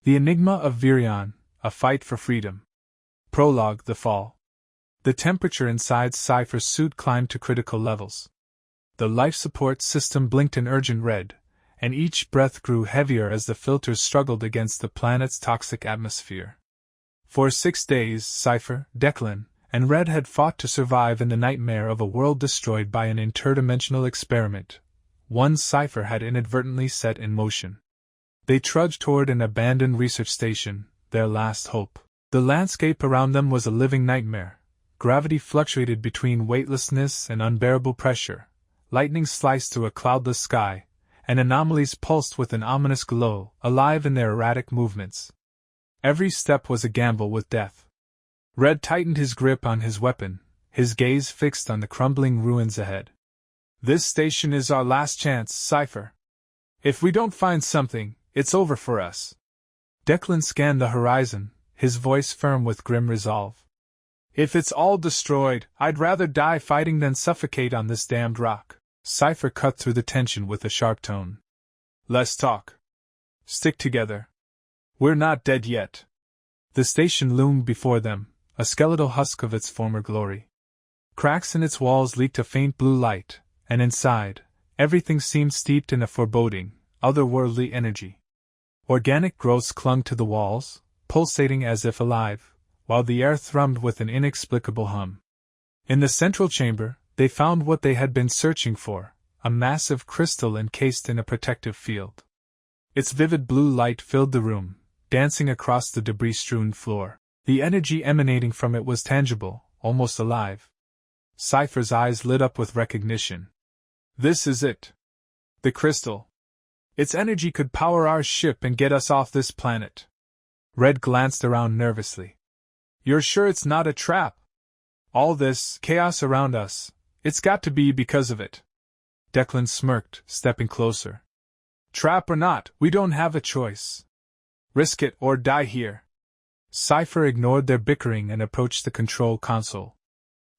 The Enigma of Vireon, a fight for freedom. Prologue: The fall. The temperature inside Cypher's suit climbed to critical levels. The life support system blinked an urgent red, and each breath grew heavier as the filters struggled against the planet's toxic atmosphere. For 6 days, Cypher, Declan, and Red had fought to survive in the nightmare of a world destroyed by an interdimensional experiment, one Cypher had inadvertently set in motion. They trudged toward an abandoned research station, their last hope. The landscape around them was a living nightmare. Gravity fluctuated between weightlessness and unbearable pressure, lightning sliced through a cloudless sky, and anomalies pulsed with an ominous glow, alive in their erratic movements. Every step was a gamble with death. Red tightened his grip on his weapon, his gaze fixed on the crumbling ruins ahead. "This station is our last chance, Cypher. If we don't find something, it's over for us." Declan scanned the horizon, his voice firm with grim resolve. "If it's all destroyed, I'd rather die fighting than suffocate on this damned rock." Cypher cut through the tension with a sharp tone. "Less talk. Stick together. We're not dead yet." The station loomed before them, a skeletal husk of its former glory. Cracks in its walls leaked a faint blue light, and inside, everything seemed steeped in a foreboding, otherworldly energy. Organic growths clung to the walls, pulsating as if alive, while the air thrummed with an inexplicable hum. In the central chamber, they found what they had been searching for, a massive crystal encased in a protective field. Its vivid blue light filled the room, dancing across the debris-strewn floor. The energy emanating from it was tangible, almost alive. Cypher's eyes lit up with recognition. "This is it. The crystal. Its energy could power our ship and get us off this planet." Red glanced around nervously. "You're sure it's not a trap? All this chaos around us, it's got to be because of it." Declan smirked, stepping closer. "Trap or not, we don't have a choice. Risk it or die here." Cypher ignored their bickering and approached the control console.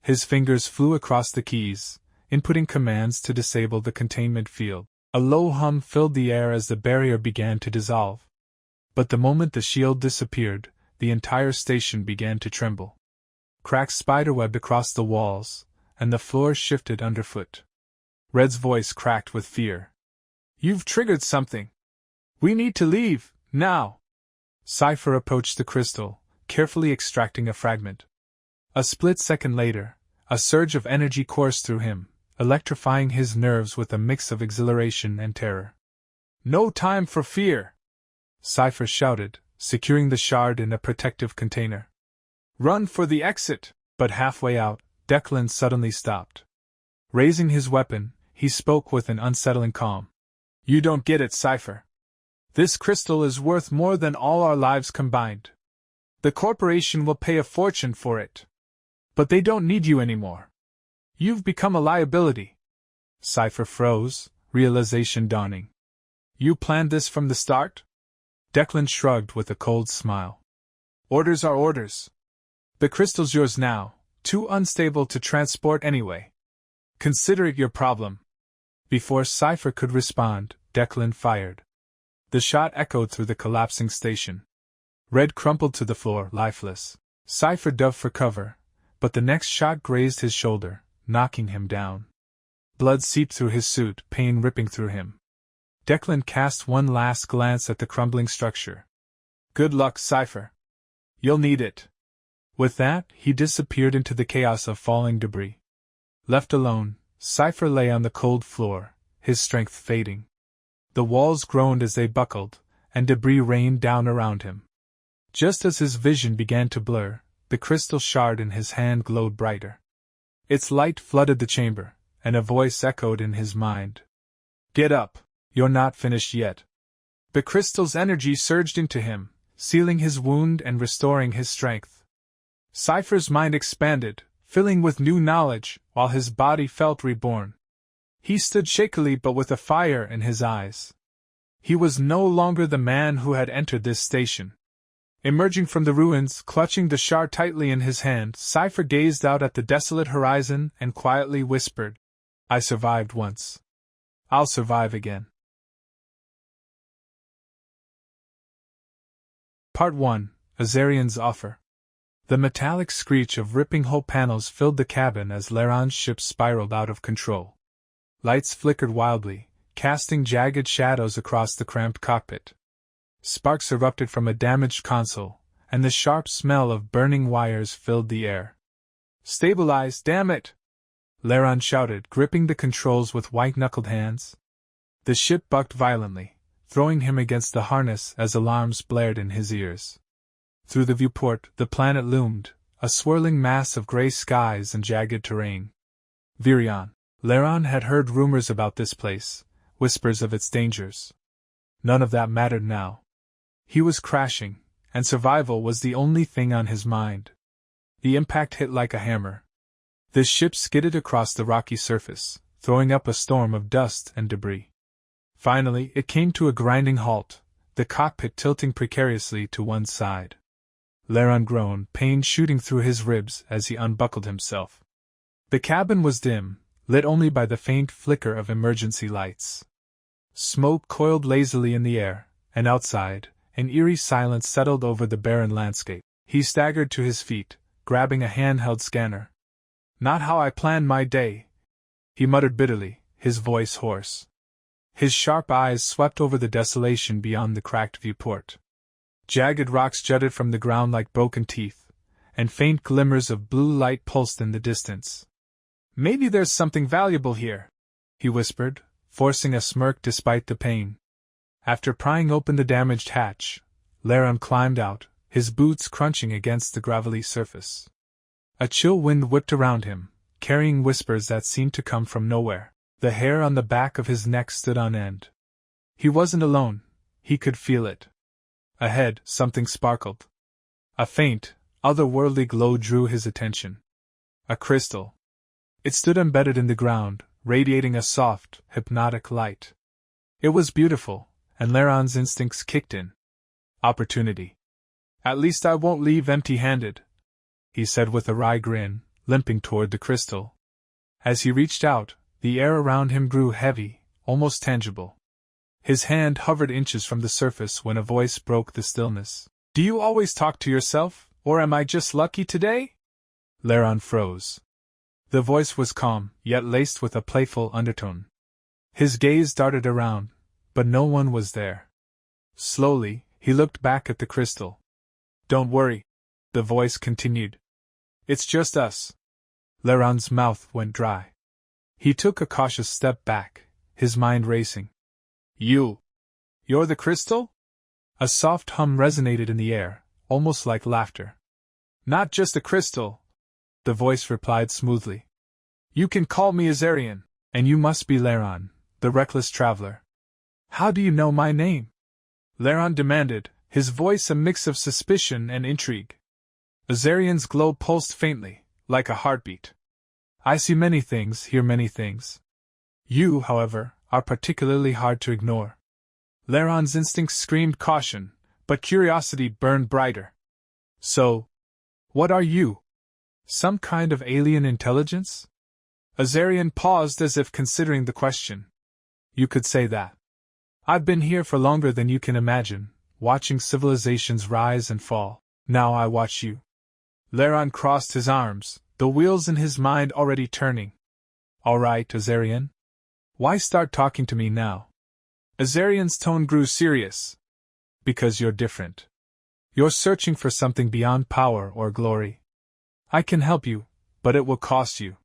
His fingers flew across the keys, inputting commands to disable the containment field. A low hum filled the air as the barrier began to dissolve. But the moment the shield disappeared, the entire station began to tremble. Cracks spiderwebbed across the walls, and the floor shifted underfoot. Red's voice cracked with fear. "You've triggered something. We need to leave, now." Cypher approached the crystal, carefully extracting a fragment. A split second later, a surge of energy coursed through him, electrifying his nerves with a mix of exhilaration and terror. "No time for fear!" Cypher shouted, securing the shard in a protective container. "Run for the exit!" But halfway out, Declan suddenly stopped. Raising his weapon, he spoke with an unsettling calm. "You don't get it, Cypher. This crystal is worth more than all our lives combined. The corporation will pay a fortune for it. But they don't need you anymore. You've become a liability." Cypher froze, realization dawning. "You planned this from the start?" Declan shrugged with a cold smile. "Orders are orders. The crystal's yours now, too unstable to transport anyway. Consider it your problem." Before Cypher could respond, Declan fired. The shot echoed through the collapsing station. Red crumpled to the floor, lifeless. Cypher dove for cover, but the next shot grazed his shoulder, knocking him down. Blood seeped through his suit, pain ripping through him. Declan cast one last glance at the crumbling structure. "Good luck, Cypher. You'll need it." With that, he disappeared into the chaos of falling debris. Left alone, Cypher lay on the cold floor, his strength fading. The walls groaned as they buckled, and debris rained down around him. Just as his vision began to blur, the crystal shard in his hand glowed brighter. Its light flooded the chamber, and a voice echoed in his mind. "Get up, you're not finished yet." The crystal's energy surged into him, sealing his wound and restoring his strength. Cypher's mind expanded, filling with new knowledge, while his body felt reborn. He stood shakily but with a fire in his eyes. He was no longer the man who had entered this station. Emerging from the ruins, clutching the shard tightly in his hand, Cypher gazed out at the desolate horizon and quietly whispered, "I survived once. I'll survive again." Part 1. Azarian's Offer. The metallic screech of ripping hull panels filled the cabin as Laron's ship spiraled out of control. Lights flickered wildly, casting jagged shadows across the cramped cockpit. Sparks erupted from a damaged console, and the sharp smell of burning wires filled the air. "Stabilize, damn it!" Laron shouted, gripping the controls with white-knuckled hands. The ship bucked violently, throwing him against the harness as alarms blared in his ears. Through the viewport, the planet loomed, a swirling mass of gray skies and jagged terrain. Vireon. Laron had heard rumors about this place, whispers of its dangers. None of that mattered now. He was crashing, and survival was the only thing on his mind. The impact hit like a hammer. The ship skidded across the rocky surface, throwing up a storm of dust and debris. Finally, it came to a grinding halt, the cockpit tilting precariously to one side. Laron groaned, pain shooting through his ribs as he unbuckled himself. The cabin was dim, lit only by the faint flicker of emergency lights. Smoke coiled lazily in the air, and outside, an eerie silence settled over the barren landscape. He staggered to his feet, grabbing a handheld scanner. "Not how I planned my day," he muttered bitterly, his voice hoarse. His sharp eyes swept over the desolation beyond the cracked viewport. Jagged rocks jutted from the ground like broken teeth, and faint glimmers of blue light pulsed in the distance. "Maybe there's something valuable here," he whispered, forcing a smirk despite the pain. After prying open the damaged hatch, Laron climbed out, his boots crunching against the gravelly surface. A chill wind whipped around him, carrying whispers that seemed to come from nowhere. The hair on the back of his neck stood on end. He wasn't alone, he could feel it. Ahead, something sparkled. A faint, otherworldly glow drew his attention. A crystal. It stood embedded in the ground, radiating a soft, hypnotic light. It was beautiful, and Laron's instincts kicked in. Opportunity. "At least I won't leave empty-handed," he said with a wry grin, limping toward the crystal. As he reached out, the air around him grew heavy, almost tangible. His hand hovered inches from the surface when a voice broke the stillness. "Do you always talk to yourself, or am I just lucky today?" Laron froze. The voice was calm, yet laced with a playful undertone. His gaze darted around, but no one was there. Slowly, he looked back at the crystal. "Don't worry," the voice continued. "It's just us." Laron's mouth went dry. He took a cautious step back, his mind racing. You're the crystal?" A soft hum resonated in the air, almost like laughter. "Not just a crystal," the voice replied smoothly. "You can call me Azarian, and you must be Laron, the reckless traveler." "How do you know my name?" Laron demanded, his voice a mix of suspicion and intrigue. Azarian's glow pulsed faintly, like a heartbeat. "I see many things, hear many things. You, however, are particularly hard to ignore." Laron's instincts screamed caution, but curiosity burned brighter. "So, what are you? Some kind of alien intelligence?" Azarian paused as if considering the question. "You could say that. I've been here for longer than you can imagine, watching civilizations rise and fall. Now I watch you." Laron crossed his arms, the wheels in his mind already turning. "All right, Azarian. Why start talking to me now?" Azarian's tone grew serious. "Because you're different. You're searching for something beyond power or glory. I can help you, but it will cost you."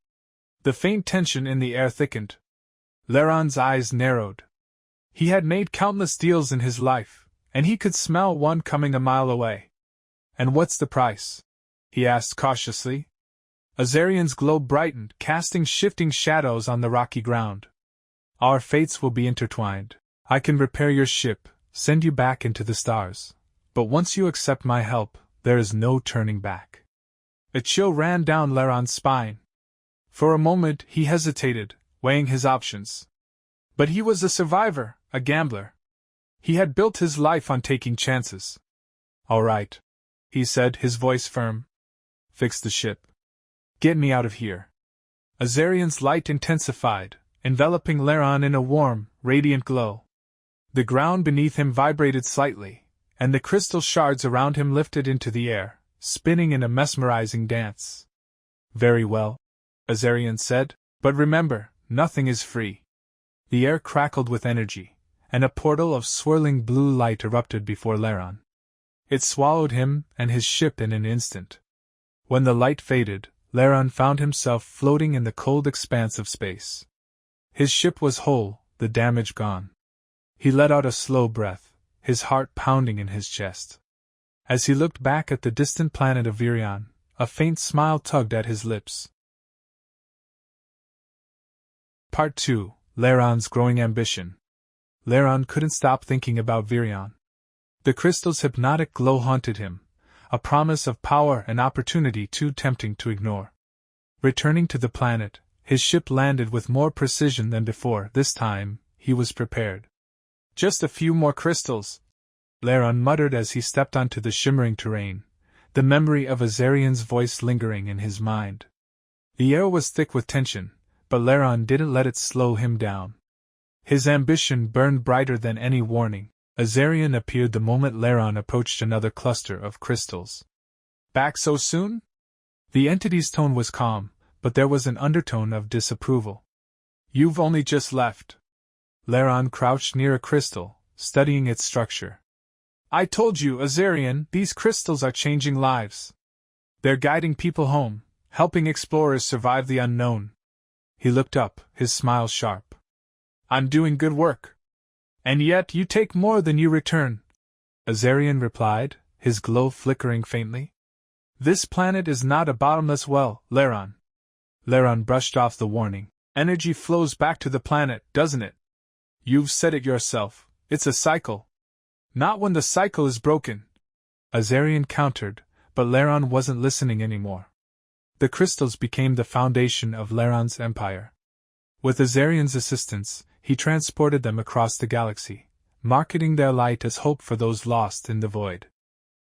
The faint tension in the air thickened. Laron's eyes narrowed. He had made countless deals in his life, and he could smell one coming a mile away. "And what's the price?" he asked cautiously. Azarian's glow brightened, casting shifting shadows on the rocky ground. "Our fates will be intertwined. I can repair your ship, send you back into the stars. But once you accept my help, there is no turning back." A chill ran down Laron's spine. For a moment he hesitated, weighing his options. But he was a survivor, a gambler. He had built his life on taking chances. "All right," he said, his voice firm. "Fix the ship. Get me out of here." Azarian's light intensified, enveloping Laron in a warm, radiant glow. The ground beneath him vibrated slightly, and the crystal shards around him lifted into the air, spinning in a mesmerizing dance. "Very well," Azarian said, "but remember, nothing is free." The air crackled with energy, and a portal of swirling blue light erupted before Laron. It swallowed him and his ship in an instant. When the light faded, Laron found himself floating in the cold expanse of space. His ship was whole, the damage gone. He let out a slow breath, his heart pounding in his chest. As he looked back at the distant planet of Vireon, a faint smile tugged at his lips. Part 2. Laron's growing ambition. Laron couldn't stop thinking about Vireon. The crystal's hypnotic glow haunted him, a promise of power and opportunity too tempting to ignore. Returning to the planet, his ship landed with more precision than before. This time, he was prepared. "Just a few more crystals," Laron muttered as he stepped onto the shimmering terrain, the memory of Azarian's voice lingering in his mind. The air was thick with tension, but Laron didn't let it slow him down. His ambition burned brighter than any warning. Azarian appeared the moment Laron approached another cluster of crystals. "Back so soon?" The entity's tone was calm, but there was an undertone of disapproval. "You've only just left." Laron crouched near a crystal, studying its structure. "I told you, Azarian, these crystals are changing lives. They're guiding people home, helping explorers survive the unknown." He looked up, his smile sharp. "I'm doing good work. And yet you take more than you return," Azarian replied, his glow flickering faintly. "This planet is not a bottomless well, Laron." Laron brushed off the warning. "Energy flows back to the planet, doesn't it? You've said it yourself, it's a cycle. Not when the cycle is broken," Azarian countered, but Laron wasn't listening anymore. The crystals became the foundation of Laron's empire. With Azarian's assistance, he transported them across the galaxy, marketing their light as hope for those lost in the void.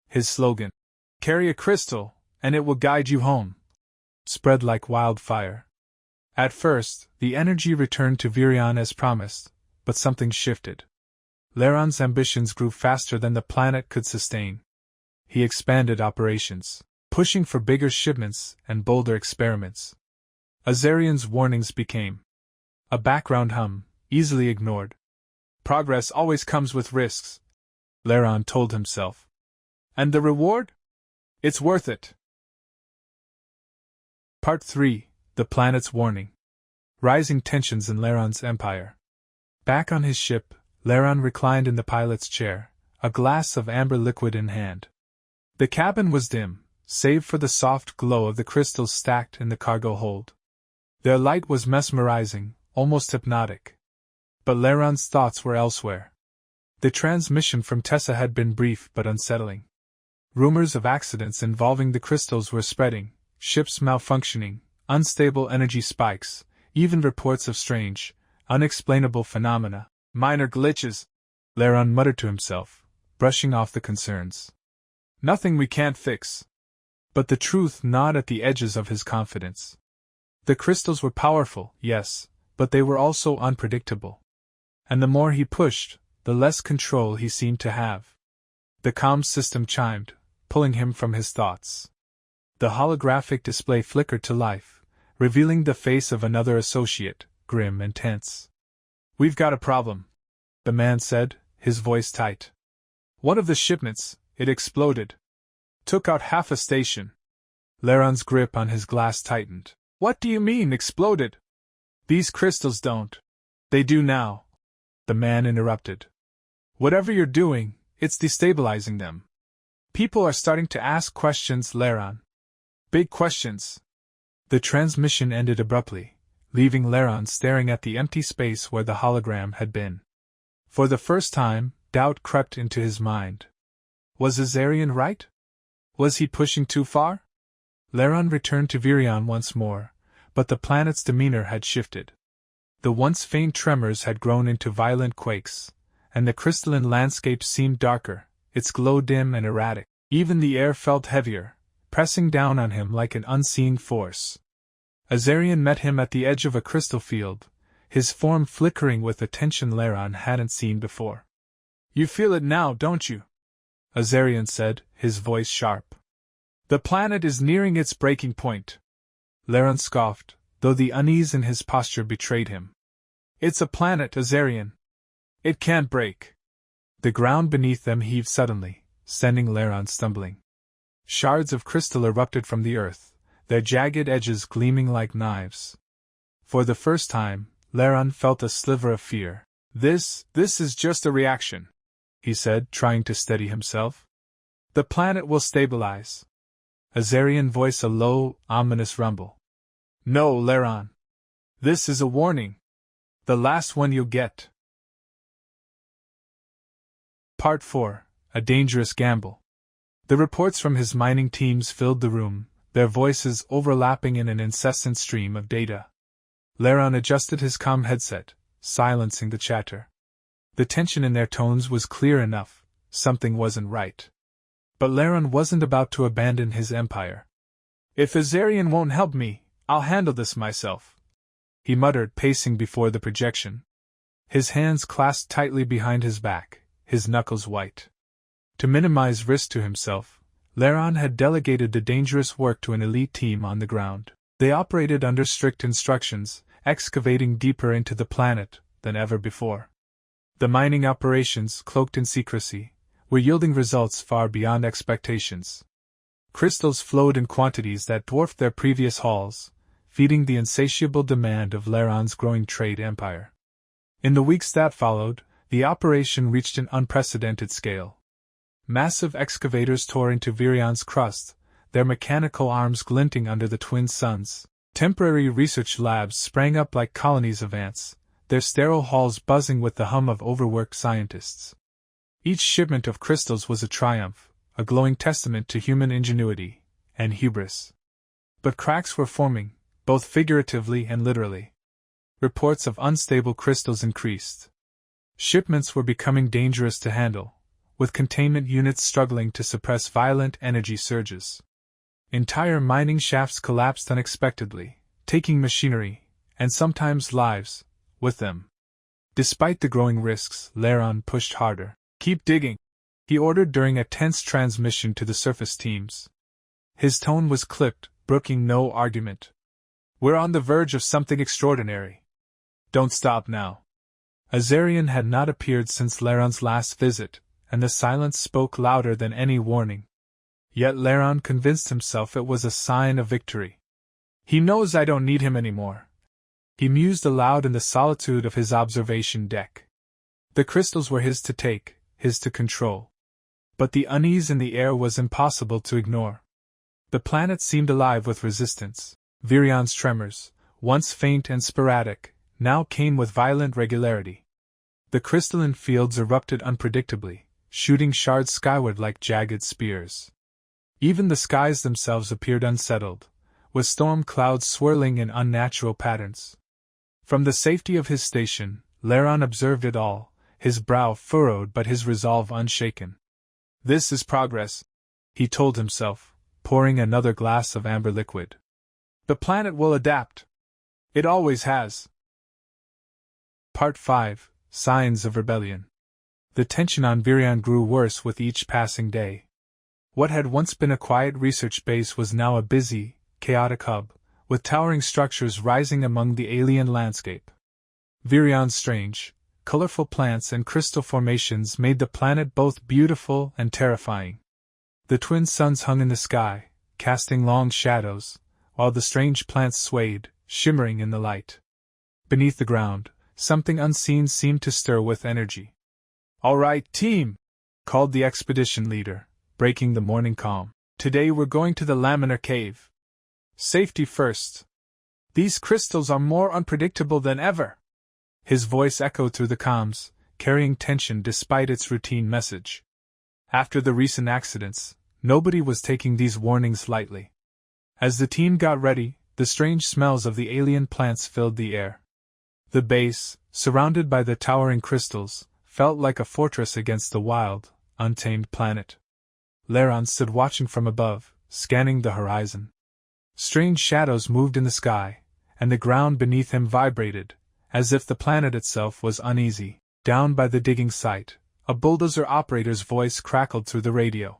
His slogan, "Carry a crystal, and it will guide you home," spread like wildfire. At first, the energy returned to Vireon as promised, but something shifted. Laron's ambitions grew faster than the planet could sustain. He expanded operations, pushing for bigger shipments and bolder experiments. Azarian's warnings became a background hum, easily ignored. "Progress always comes with risks," Laron told himself. "And the reward? It's worth it." Part 3. The Planet's Warning. Rising tensions in Laron's empire. Back on his ship, Laron reclined in the pilot's chair, a glass of amber liquid in hand. The cabin was dim, save for the soft glow of the crystals stacked in the cargo hold. Their light was mesmerizing, almost hypnotic. But Laron's thoughts were elsewhere. The transmission from Tessa had been brief but unsettling. Rumors of accidents involving the crystals were spreading, ships malfunctioning, unstable energy spikes, even reports of strange, unexplainable phenomena. "Minor glitches," Laron muttered to himself, brushing off the concerns. "Nothing we can't fix." But the truth gnawed at the edges of his confidence. The crystals were powerful, yes, but they were also unpredictable. And the more he pushed, the less control he seemed to have. The comm system chimed, pulling him from his thoughts. The holographic display flickered to life, revealing the face of another associate, grim and tense. "We've got a problem," the man said, his voice tight. "One of the shipments, it exploded. Took out half a station." Laron's grip on his glass tightened. "What do you mean, exploded?" "These crystals don't. They do now," the man interrupted. "Whatever you're doing, it's destabilizing them. People are starting to ask questions, Laron. Big questions." The transmission ended abruptly, leaving Laron staring at the empty space where the hologram had been. For the first time, doubt crept into his mind. Was Azarian right? Was he pushing too far? Laron returned to Vireon once more, but the planet's demeanor had shifted. The once faint tremors had grown into violent quakes, and the crystalline landscape seemed darker, its glow dim and erratic. Even the air felt heavier, pressing down on him like an unseen force. Azarian met him at the edge of a crystal field, his form flickering with a tension Laron hadn't seen before. "You feel it now, don't you?" Azarian said, his voice sharp. The planet is nearing its breaking point. Laron scoffed, though the unease in his posture betrayed him. It's a planet, Azarian. It can't break. The ground beneath them heaved suddenly, sending Laron stumbling. Shards of crystal erupted from the earth, their jagged edges gleaming like knives. For the first time, Laron felt a sliver of fear. This is just a reaction, he said, trying to steady himself. The planet will stabilize. Azarian voiced a low, ominous rumble. No, Laron. This is a warning. The last one you'll get. Part 4. A Dangerous Gamble. The reports from his mining teams filled the room, their voices overlapping in an incessant stream of data. Laron adjusted his comm headset, silencing the chatter. The tension in their tones was clear enough, something wasn't right. But Laron wasn't about to abandon his empire. If Azarian won't help me, I'll handle this myself, he muttered, pacing before the projection. His hands clasped tightly behind his back, his knuckles white. To minimize risk to himself, Laron had delegated the dangerous work to an elite team on the ground. They operated under strict instructions, excavating deeper into the planet than ever before. The mining operations, cloaked in secrecy, were yielding results far beyond expectations. Crystals flowed in quantities that dwarfed their previous hauls, feeding the insatiable demand of Laron's growing trade empire. In the weeks that followed, the operation reached an unprecedented scale. Massive excavators tore into Vireon's crust, their mechanical arms glinting under the twin suns. Temporary research labs sprang up like colonies of ants, their sterile halls buzzing with the hum of overworked scientists. Each shipment of crystals was a triumph, a glowing testament to human ingenuity and hubris. But cracks were forming, both figuratively and literally. Reports of unstable crystals increased. Shipments were becoming dangerous to handle, with containment units struggling to suppress violent energy surges. Entire mining shafts collapsed unexpectedly, taking machinery, and sometimes lives, with them. Despite the growing risks, Laron pushed harder. Keep digging, he ordered during a tense transmission to the surface teams. His tone was clipped, brooking no argument. We're on the verge of something extraordinary. Don't stop now. Azarian had not appeared since Laron's last visit, and the silence spoke louder than any warning. Yet Laron convinced himself it was a sign of victory. He knows I don't need him anymore. He mused aloud in the solitude of his observation deck. The crystals were his to take, his to control. But the unease in the air was impossible to ignore. The planet seemed alive with resistance. Vireon's tremors, once faint and sporadic, now came with violent regularity. The crystalline fields erupted unpredictably, shooting shards skyward like jagged spears. Even the skies themselves appeared unsettled, with storm clouds swirling in unnatural patterns. From the safety of his station, Laron observed it all, his brow furrowed but his resolve unshaken. This is progress, he told himself, pouring another glass of amber liquid. The planet will adapt. It always has. Part 5. Signs of Rebellion. The tension on Vireon grew worse with each passing day. What had once been a quiet research base was now a busy, chaotic hub, with towering structures rising among the alien landscape. Vireon's strange, colorful plants and crystal formations made the planet both beautiful and terrifying. The twin suns hung in the sky, casting long shadows, while the strange plants swayed, shimmering in the light. Beneath the ground, something unseen seemed to stir with energy. "All right, team!" called the expedition leader, breaking the morning calm. "Today we're going to the laminar cave. Safety first. These crystals are more unpredictable than ever." His voice echoed through the comms, carrying tension despite its routine message. After the recent accidents, nobody was taking these warnings lightly. As the team got ready, the strange smells of the alien plants filled the air. The base, surrounded by the towering crystals, felt like a fortress against the wild, untamed planet. Laron stood watching from above, scanning the horizon. Strange shadows moved in the sky, and the ground beneath him vibrated, as if the planet itself was uneasy. Down by the digging site, a bulldozer operator's voice crackled through the radio.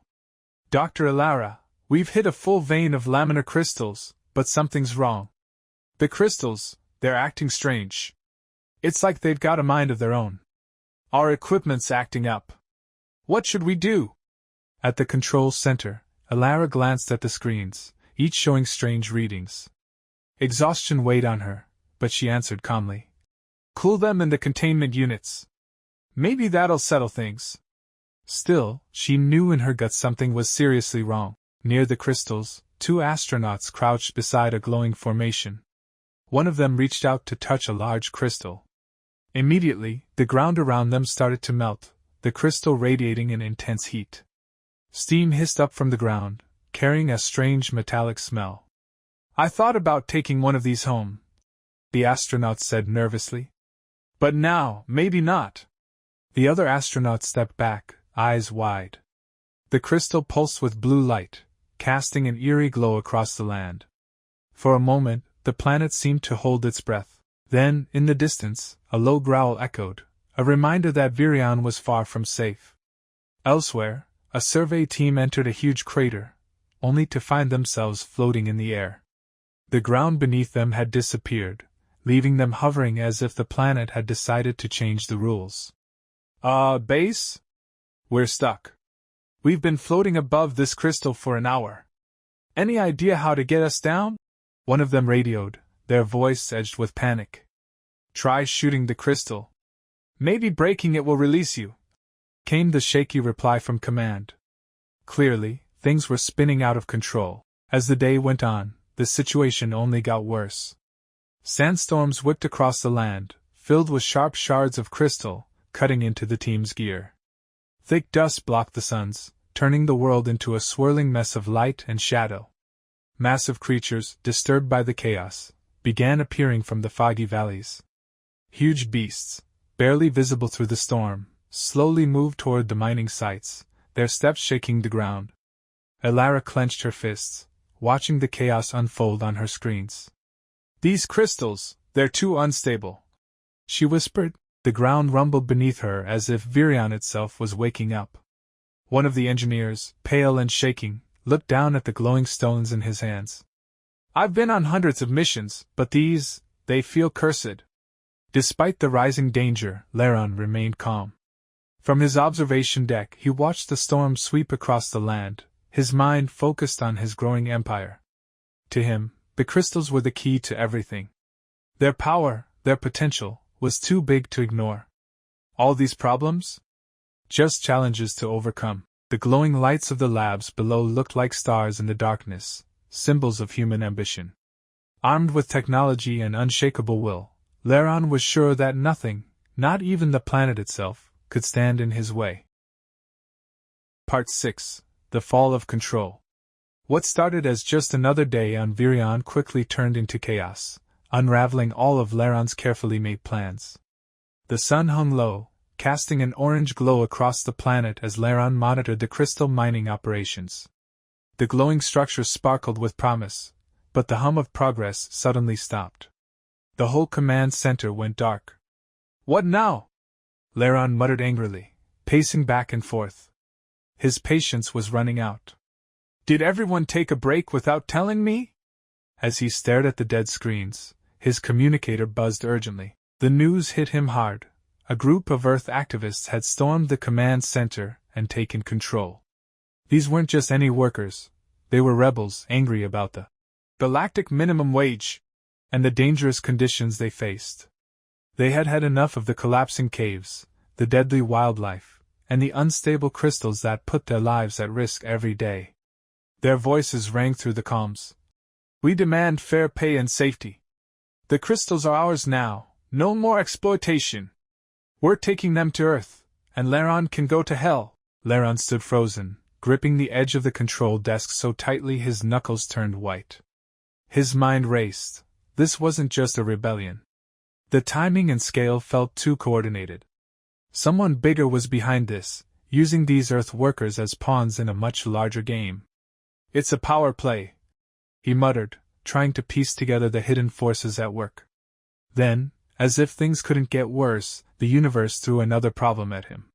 Dr. Ilara, we've hit a full vein of laminar crystals, but something's wrong. The crystals, they're acting strange. It's like they've got a mind of their own. Our equipment's acting up. What should we do? At the control center, Ilara glanced at the screens, each showing strange readings. Exhaustion weighed on her, but she answered calmly. Cool them in the containment units. Maybe that'll settle things. Still, she knew in her gut something was seriously wrong. Near the crystals, 2 astronauts crouched beside a glowing formation. One of them reached out to touch a large crystal. Immediately, the ground around them started to melt, the crystal radiating an intense heat. Steam hissed up from the ground, carrying a strange metallic smell. I thought about taking one of these home, the astronaut said nervously. But now, maybe not. The other astronaut stepped back, eyes wide. The crystal pulsed with blue light, casting an eerie glow across the land. For a moment, the planet seemed to hold its breath. Then, in the distance, a low growl echoed, a reminder that Vireon was far from safe. Elsewhere, a survey team entered a huge crater, only to find themselves floating in the air. The ground beneath them had disappeared, leaving them hovering as if the planet had decided to change the rules. Base? We're stuck. We've been floating above this crystal for an hour. Any idea how to get us down? One of them radioed, their voice edged with panic. Try shooting the crystal. Maybe breaking it will release you, came the shaky reply from command. Clearly, things were spinning out of control. As the day went on, the situation only got worse. Sandstorms whipped across the land, filled with sharp shards of crystal, cutting into the team's gear. Thick dust blocked the suns, turning the world into a swirling mess of light and shadow. Massive creatures, disturbed by the chaos, began appearing from the foggy valleys. Huge beasts, barely visible through the storm, slowly moved toward the mining sites, their steps shaking the ground. Ilara clenched her fists, watching the chaos unfold on her screens. These crystals, they're too unstable, she whispered. The ground rumbled beneath her as if Vireon itself was waking up. One of the engineers, pale and shaking, looked down at the glowing stones in his hands. I've been on hundreds of missions, but these, they feel cursed. Despite the rising danger, Vireon remained calm. From his observation deck, he watched the storm sweep across the land, his mind focused on his growing empire. To him, the crystals were the key to everything. Their power, their potential, was too big to ignore. All these problems? Just challenges to overcome. The glowing lights of the labs below looked like stars in the darkness, symbols of human ambition. Armed with technology and unshakable will, Vireon was sure that nothing, not even the planet itself, could stand in his way. Part 6. The Fall of Control. What started as just another day on Vireon quickly turned into chaos, unraveling all of Vireon's carefully made plans. The sun hung low, casting an orange glow across the planet as Vireon monitored the crystal mining operations. The glowing structure sparkled with promise, but the hum of progress suddenly stopped. The whole command center went dark. What now? Vireon muttered angrily, pacing back and forth. His patience was running out. Did everyone take a break without telling me? As he stared at the dead screens, his communicator buzzed urgently. The news hit him hard. A group of Earth activists had stormed the command center and taken control. These weren't just any workers. They were rebels angry about the galactic minimum wage and the dangerous conditions they faced. They had had enough of the collapsing caves, the deadly wildlife, and the unstable crystals that put their lives at risk every day. Their voices rang through the comms. We demand fair pay and safety. The crystals are ours now, no more exploitation. We're taking them to Earth, and Vireon can go to hell. Vireon stood frozen, gripping the edge of the control desk so tightly his knuckles turned white. His mind raced. This wasn't just a rebellion. The timing and scale felt too coordinated. Someone bigger was behind this, using these Earth workers as pawns in a much larger game. It's a power play, he muttered, trying to piece together the hidden forces at work. Then, as if things couldn't get worse, the universe threw another problem at him.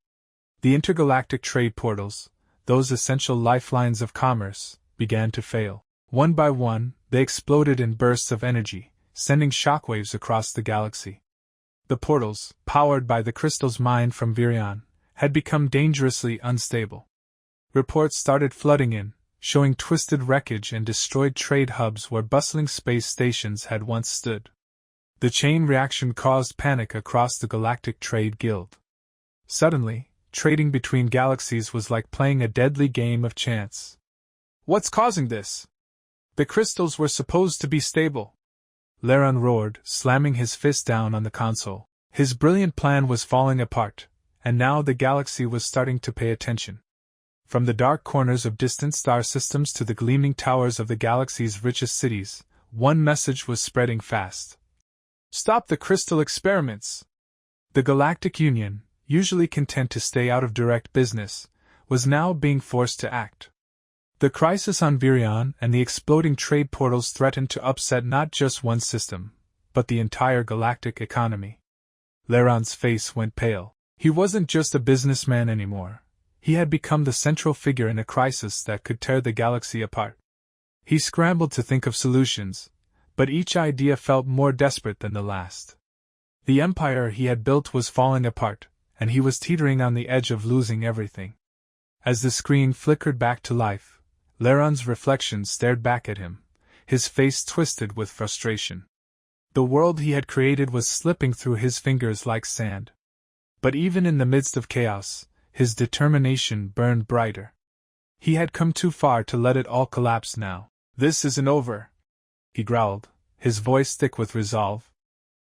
The intergalactic trade portals, those essential lifelines of commerce, began to fail. One by one, they exploded in bursts of energy, sending shockwaves across the galaxy. The portals, powered by the crystals mined from Vireon, had become dangerously unstable. Reports started flooding in, showing twisted wreckage and destroyed trade hubs where bustling space stations had once stood. The chain reaction caused panic across the Galactic Trade Guild. Suddenly, trading between galaxies was like playing a deadly game of chance. "What's causing this? The crystals were supposed to be stable," Vireon roared, slamming his fist down on the console. His brilliant plan was falling apart, and now the galaxy was starting to pay attention. From the dark corners of distant star systems to the gleaming towers of the galaxy's richest cities, one message was spreading fast. "Stop the crystal experiments!" The Galactic Union, usually content to stay out of direct business, was now being forced to act. The crisis on Vireon and the exploding trade portals threatened to upset not just one system, but the entire galactic economy. Virion's face went pale. He wasn't just a businessman anymore. He had become the central figure in a crisis that could tear the galaxy apart. He scrambled to think of solutions, but each idea felt more desperate than the last. The empire he had built was falling apart, and he was teetering on the edge of losing everything. As the screen flickered back to life, Virion's reflection stared back at him, his face twisted with frustration. The world he had created was slipping through his fingers like sand. But even in the midst of chaos, his determination burned brighter. He had come too far to let it all collapse now. "This isn't over," he growled, his voice thick with resolve.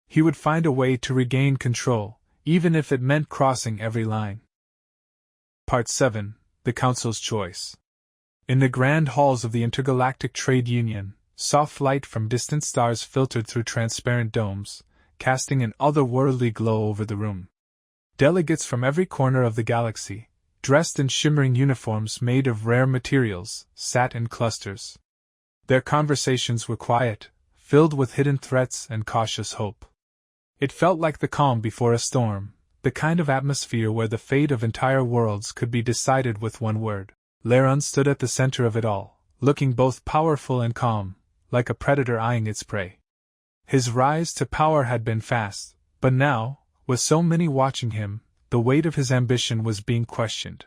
He would find a way to regain control, even if it meant crossing every line. Part 7. The Council's Choice. In the grand halls of the Intergalactic Trade Union, soft light from distant stars filtered through transparent domes, casting an otherworldly glow over the room. Delegates from every corner of the galaxy, dressed in shimmering uniforms made of rare materials, sat in clusters. Their conversations were quiet, filled with hidden threats and cautious hope. It felt like the calm before a storm, the kind of atmosphere where the fate of entire worlds could be decided with one word. Vireon stood at the center of it all, looking both powerful and calm, like a predator eyeing its prey. His rise to power had been fast, but now, with so many watching him, the weight of his ambition was being questioned.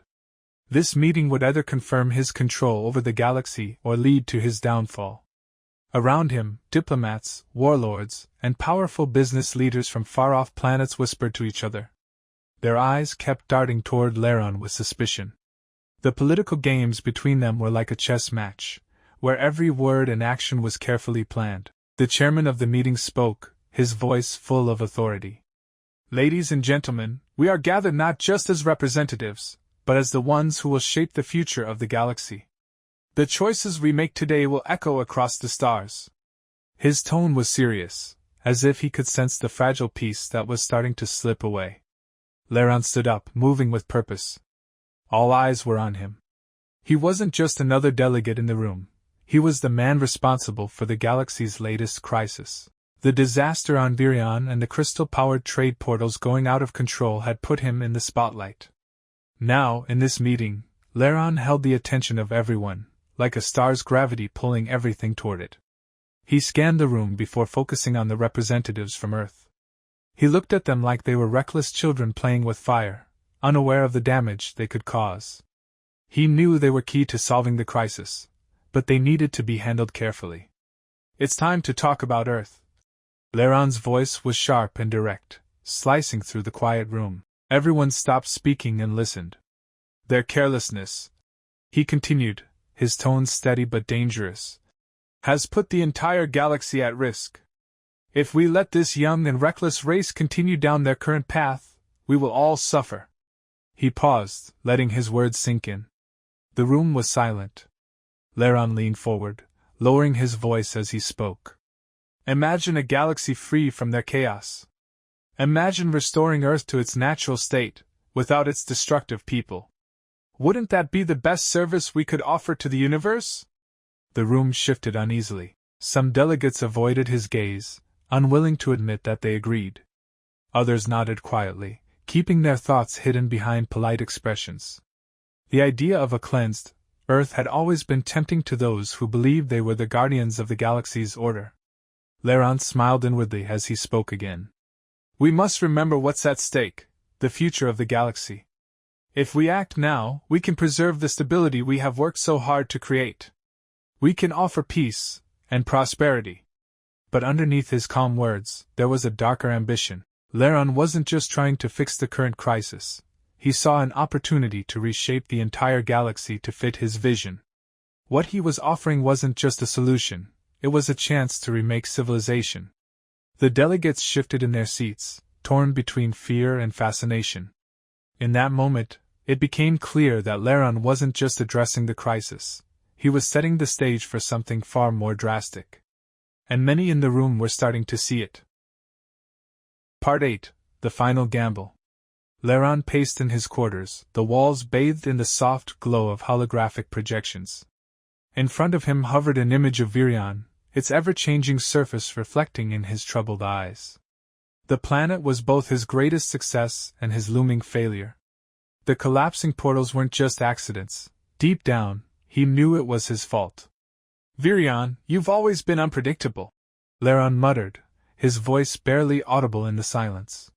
This meeting would either confirm his control over the galaxy or lead to his downfall. Around him, diplomats, warlords, and powerful business leaders from far-off planets whispered to each other. Their eyes kept darting toward Vireon with suspicion. The political games between them were like a chess match, where every word and action was carefully planned. The chairman of the meeting spoke, his voice full of authority. "Ladies and gentlemen, we are gathered not just as representatives, but as the ones who will shape the future of the galaxy. The choices we make today will echo across the stars." His tone was serious, as if he could sense the fragile peace that was starting to slip away. Vireon stood up, moving with purpose. All eyes were on him. He wasn't just another delegate in the room, he was the man responsible for the galaxy's latest crisis. The disaster on Vireon and the crystal-powered trade portals going out of control had put him in the spotlight. Now, in this meeting, Vireon held the attention of everyone, like a star's gravity pulling everything toward it. He scanned the room before focusing on the representatives from Earth. He looked at them like they were reckless children playing with fire, unaware of the damage they could cause. He knew they were key to solving the crisis, but they needed to be handled carefully. "It's time to talk about Earth." Vireon's voice was sharp and direct, slicing through the quiet room. Everyone stopped speaking and listened. "Their carelessness," he continued, his tone steady but dangerous, "has put the entire galaxy at risk. If we let this young and reckless race continue down their current path, we will all suffer." He paused, letting his words sink in. The room was silent. Vireon leaned forward, lowering his voice as he spoke. "Imagine a galaxy free from their chaos. Imagine restoring Earth to its natural state, without its destructive people. Wouldn't that be the best service we could offer to the universe?" The room shifted uneasily. Some delegates avoided his gaze, unwilling to admit that they agreed. Others nodded quietly, keeping their thoughts hidden behind polite expressions. The idea of a cleansed Earth had always been tempting to those who believed they were the guardians of the galaxy's order. Vireon smiled inwardly as he spoke again. We must remember what's at stake, the future of the galaxy. If we act now, we can preserve the stability we have worked so hard to create. We can offer peace and prosperity. But underneath his calm words, there was a darker ambition. Vireon wasn't just trying to fix the current crisis. He saw an opportunity to reshape the entire galaxy to fit his vision. What he was offering wasn't just a solution, it was a chance to remake civilization. The delegates shifted in their seats, torn between fear and fascination. In that moment, it became clear that Vireon wasn't just addressing the crisis, he was setting the stage for something far more drastic. And many in the room were starting to see it. Part 8. The Final Gamble. Vireon paced in his quarters, the walls bathed in the soft glow of holographic projections. In front of him hovered an image of Vireon, its ever-changing surface reflecting in his troubled eyes. The planet was both his greatest success and his looming failure. The collapsing portals weren't just accidents. Deep down, he knew it was his fault. Vireon, you've always been unpredictable, Vireon muttered, his voice barely audible in the silence.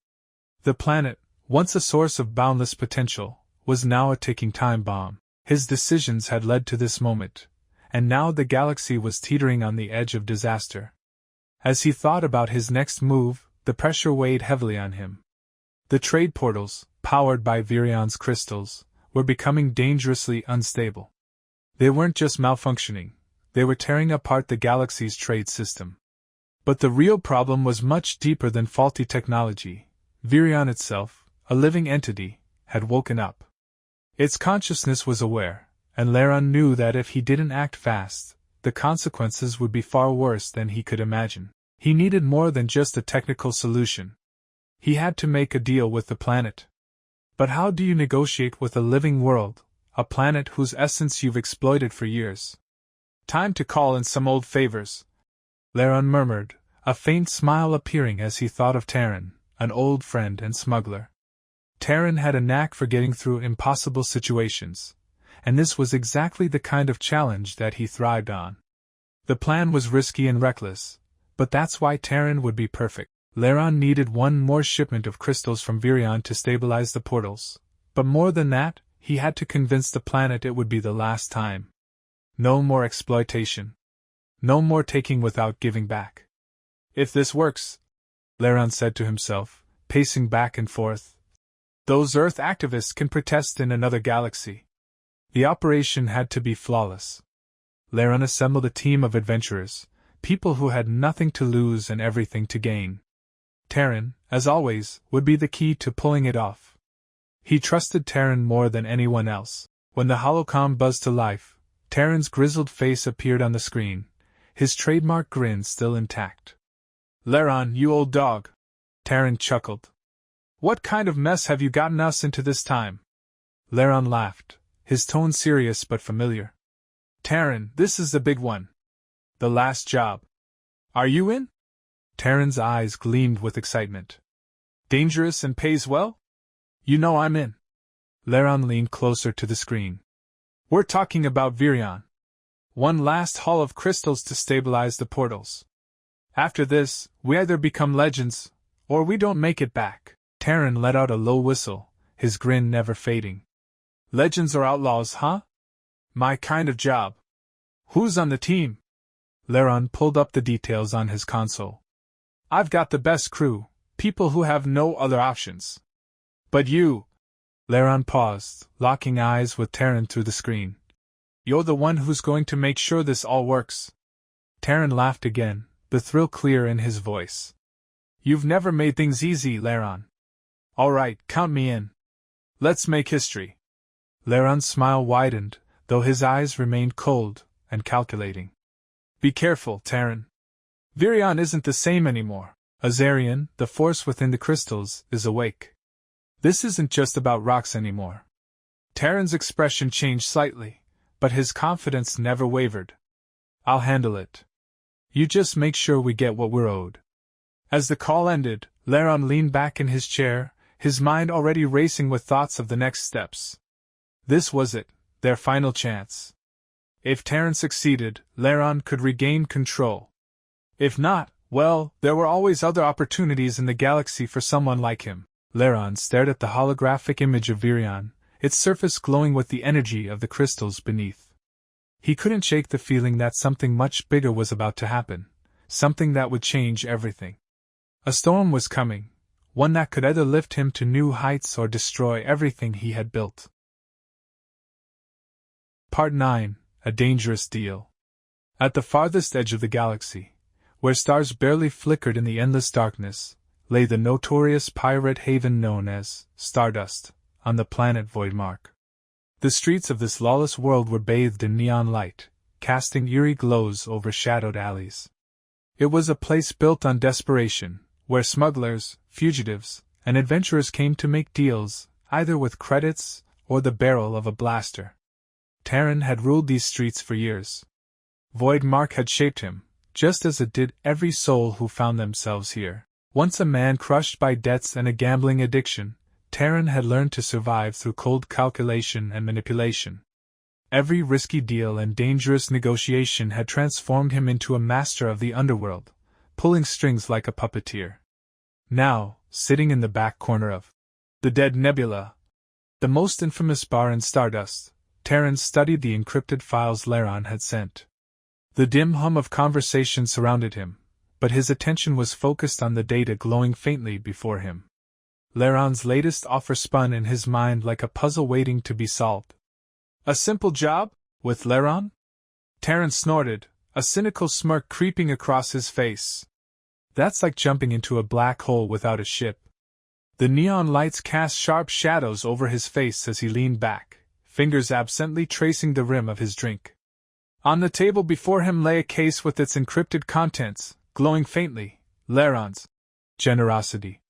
The planet, once a source of boundless potential, was now a ticking time bomb. His decisions had led to this moment, and now the galaxy was teetering on the edge of disaster. As he thought about his next move, the pressure weighed heavily on him. The trade portals, powered by Vireon's crystals, were becoming dangerously unstable. They weren't just malfunctioning, they were tearing apart the galaxy's trade system. But the real problem was much deeper than faulty technology. Vireon itself, a living entity, had woken up. Its consciousness was aware, and Vireon knew that if he didn't act fast, the consequences would be far worse than he could imagine. He needed more than just a technical solution. He had to make a deal with the planet. But how do you negotiate with a living world, a planet whose essence you've exploited for years? Time to call in some old favors, Vireon murmured, a faint smile appearing as he thought of Terran, an old friend and smuggler. Terran had a knack for getting through impossible situations, and this was exactly the kind of challenge that he thrived on. The plan was risky and reckless, but that's why Terran would be perfect. Vireon needed one more shipment of crystals from Vireon to stabilize the portals, but more than that, he had to convince the planet it would be the last time. No more exploitation. No more taking without giving back. If this works, Vireon said to himself, pacing back and forth, those Earth activists can protest in another galaxy. The operation had to be flawless. Vireon assembled a team of adventurers, people who had nothing to lose and everything to gain. Terran, as always, would be the key to pulling it off. He trusted Terran more than anyone else. When the holocom buzzed to life, Terran's grizzled face appeared on the screen, his trademark grin still intact. Vireon, you old dog, Terran chuckled. What kind of mess have you gotten us into this time? Vireon laughed, his tone serious but familiar. Terran, this is the big one. The last job. Are you in? Terran's eyes gleamed with excitement. Dangerous and pays well? You know I'm in. Vireon leaned closer to the screen. We're talking about Vireon. One last haul of crystals to stabilize the portals. After this, we either become legends, or we don't make it back. Terran let out a low whistle, his grin never fading. Legends or outlaws, huh? My kind of job. Who's on the team? Vireon pulled up the details on his console. I've got the best crew, people who have no other options. But you... Vireon paused, locking eyes with Terran through the screen. You're the one who's going to make sure this all works. Terran laughed again, the thrill clear in his voice. You've never made things easy, Vireon. All right, count me in. Let's make history. Vireon's smile widened, though his eyes remained cold and calculating. Be careful, Terran. Vireon isn't the same anymore. Azarian, the force within the crystals, is awake. This isn't just about rocks anymore. Terran's expression changed slightly, but his confidence never wavered. I'll handle it. You just make sure we get what we're owed. As the call ended, Vireon leaned back in his chair, his mind already racing with thoughts of the next steps. This was it, their final chance. If Terran succeeded, Vireon could regain control. If not, well, there were always other opportunities in the galaxy for someone like him. Vireon stared at the holographic image of Vireon, its surface glowing with the energy of the crystals beneath. He couldn't shake the feeling that something much bigger was about to happen, something that would change everything. A storm was coming, one that could either lift him to new heights or destroy everything he had built. Part 9. A Dangerous Deal. At the farthest edge of the galaxy, where stars barely flickered in the endless darkness, lay the notorious pirate haven known as Stardust, on the planet Voidmark. The streets of this lawless world were bathed in neon light, casting eerie glows over shadowed alleys. It was a place built on desperation, where smugglers, fugitives, and adventurers came to make deals, either with credits or the barrel of a blaster. Terran had ruled these streets for years. Voidmark had shaped him, just as it did every soul who found themselves here. Once a man crushed by debts and a gambling addiction, Terran had learned to survive through cold calculation and manipulation. Every risky deal and dangerous negotiation had transformed him into a master of the underworld, pulling strings like a puppeteer. Now, sitting in the back corner of the Dead Nebula, the most infamous bar in Stardust, Terran studied the encrypted files Vireon had sent. The dim hum of conversation surrounded him, but his attention was focused on the data glowing faintly before him. Vireon's latest offer spun in his mind like a puzzle waiting to be solved. A simple job? With Vireon? Terran snorted, a cynical smirk creeping across his face. That's like jumping into a black hole without a ship. The neon lights cast sharp shadows over his face as he leaned back, fingers absently tracing the rim of his drink. On the table before him lay a case with its encrypted contents, glowing faintly, Vireon's generosity.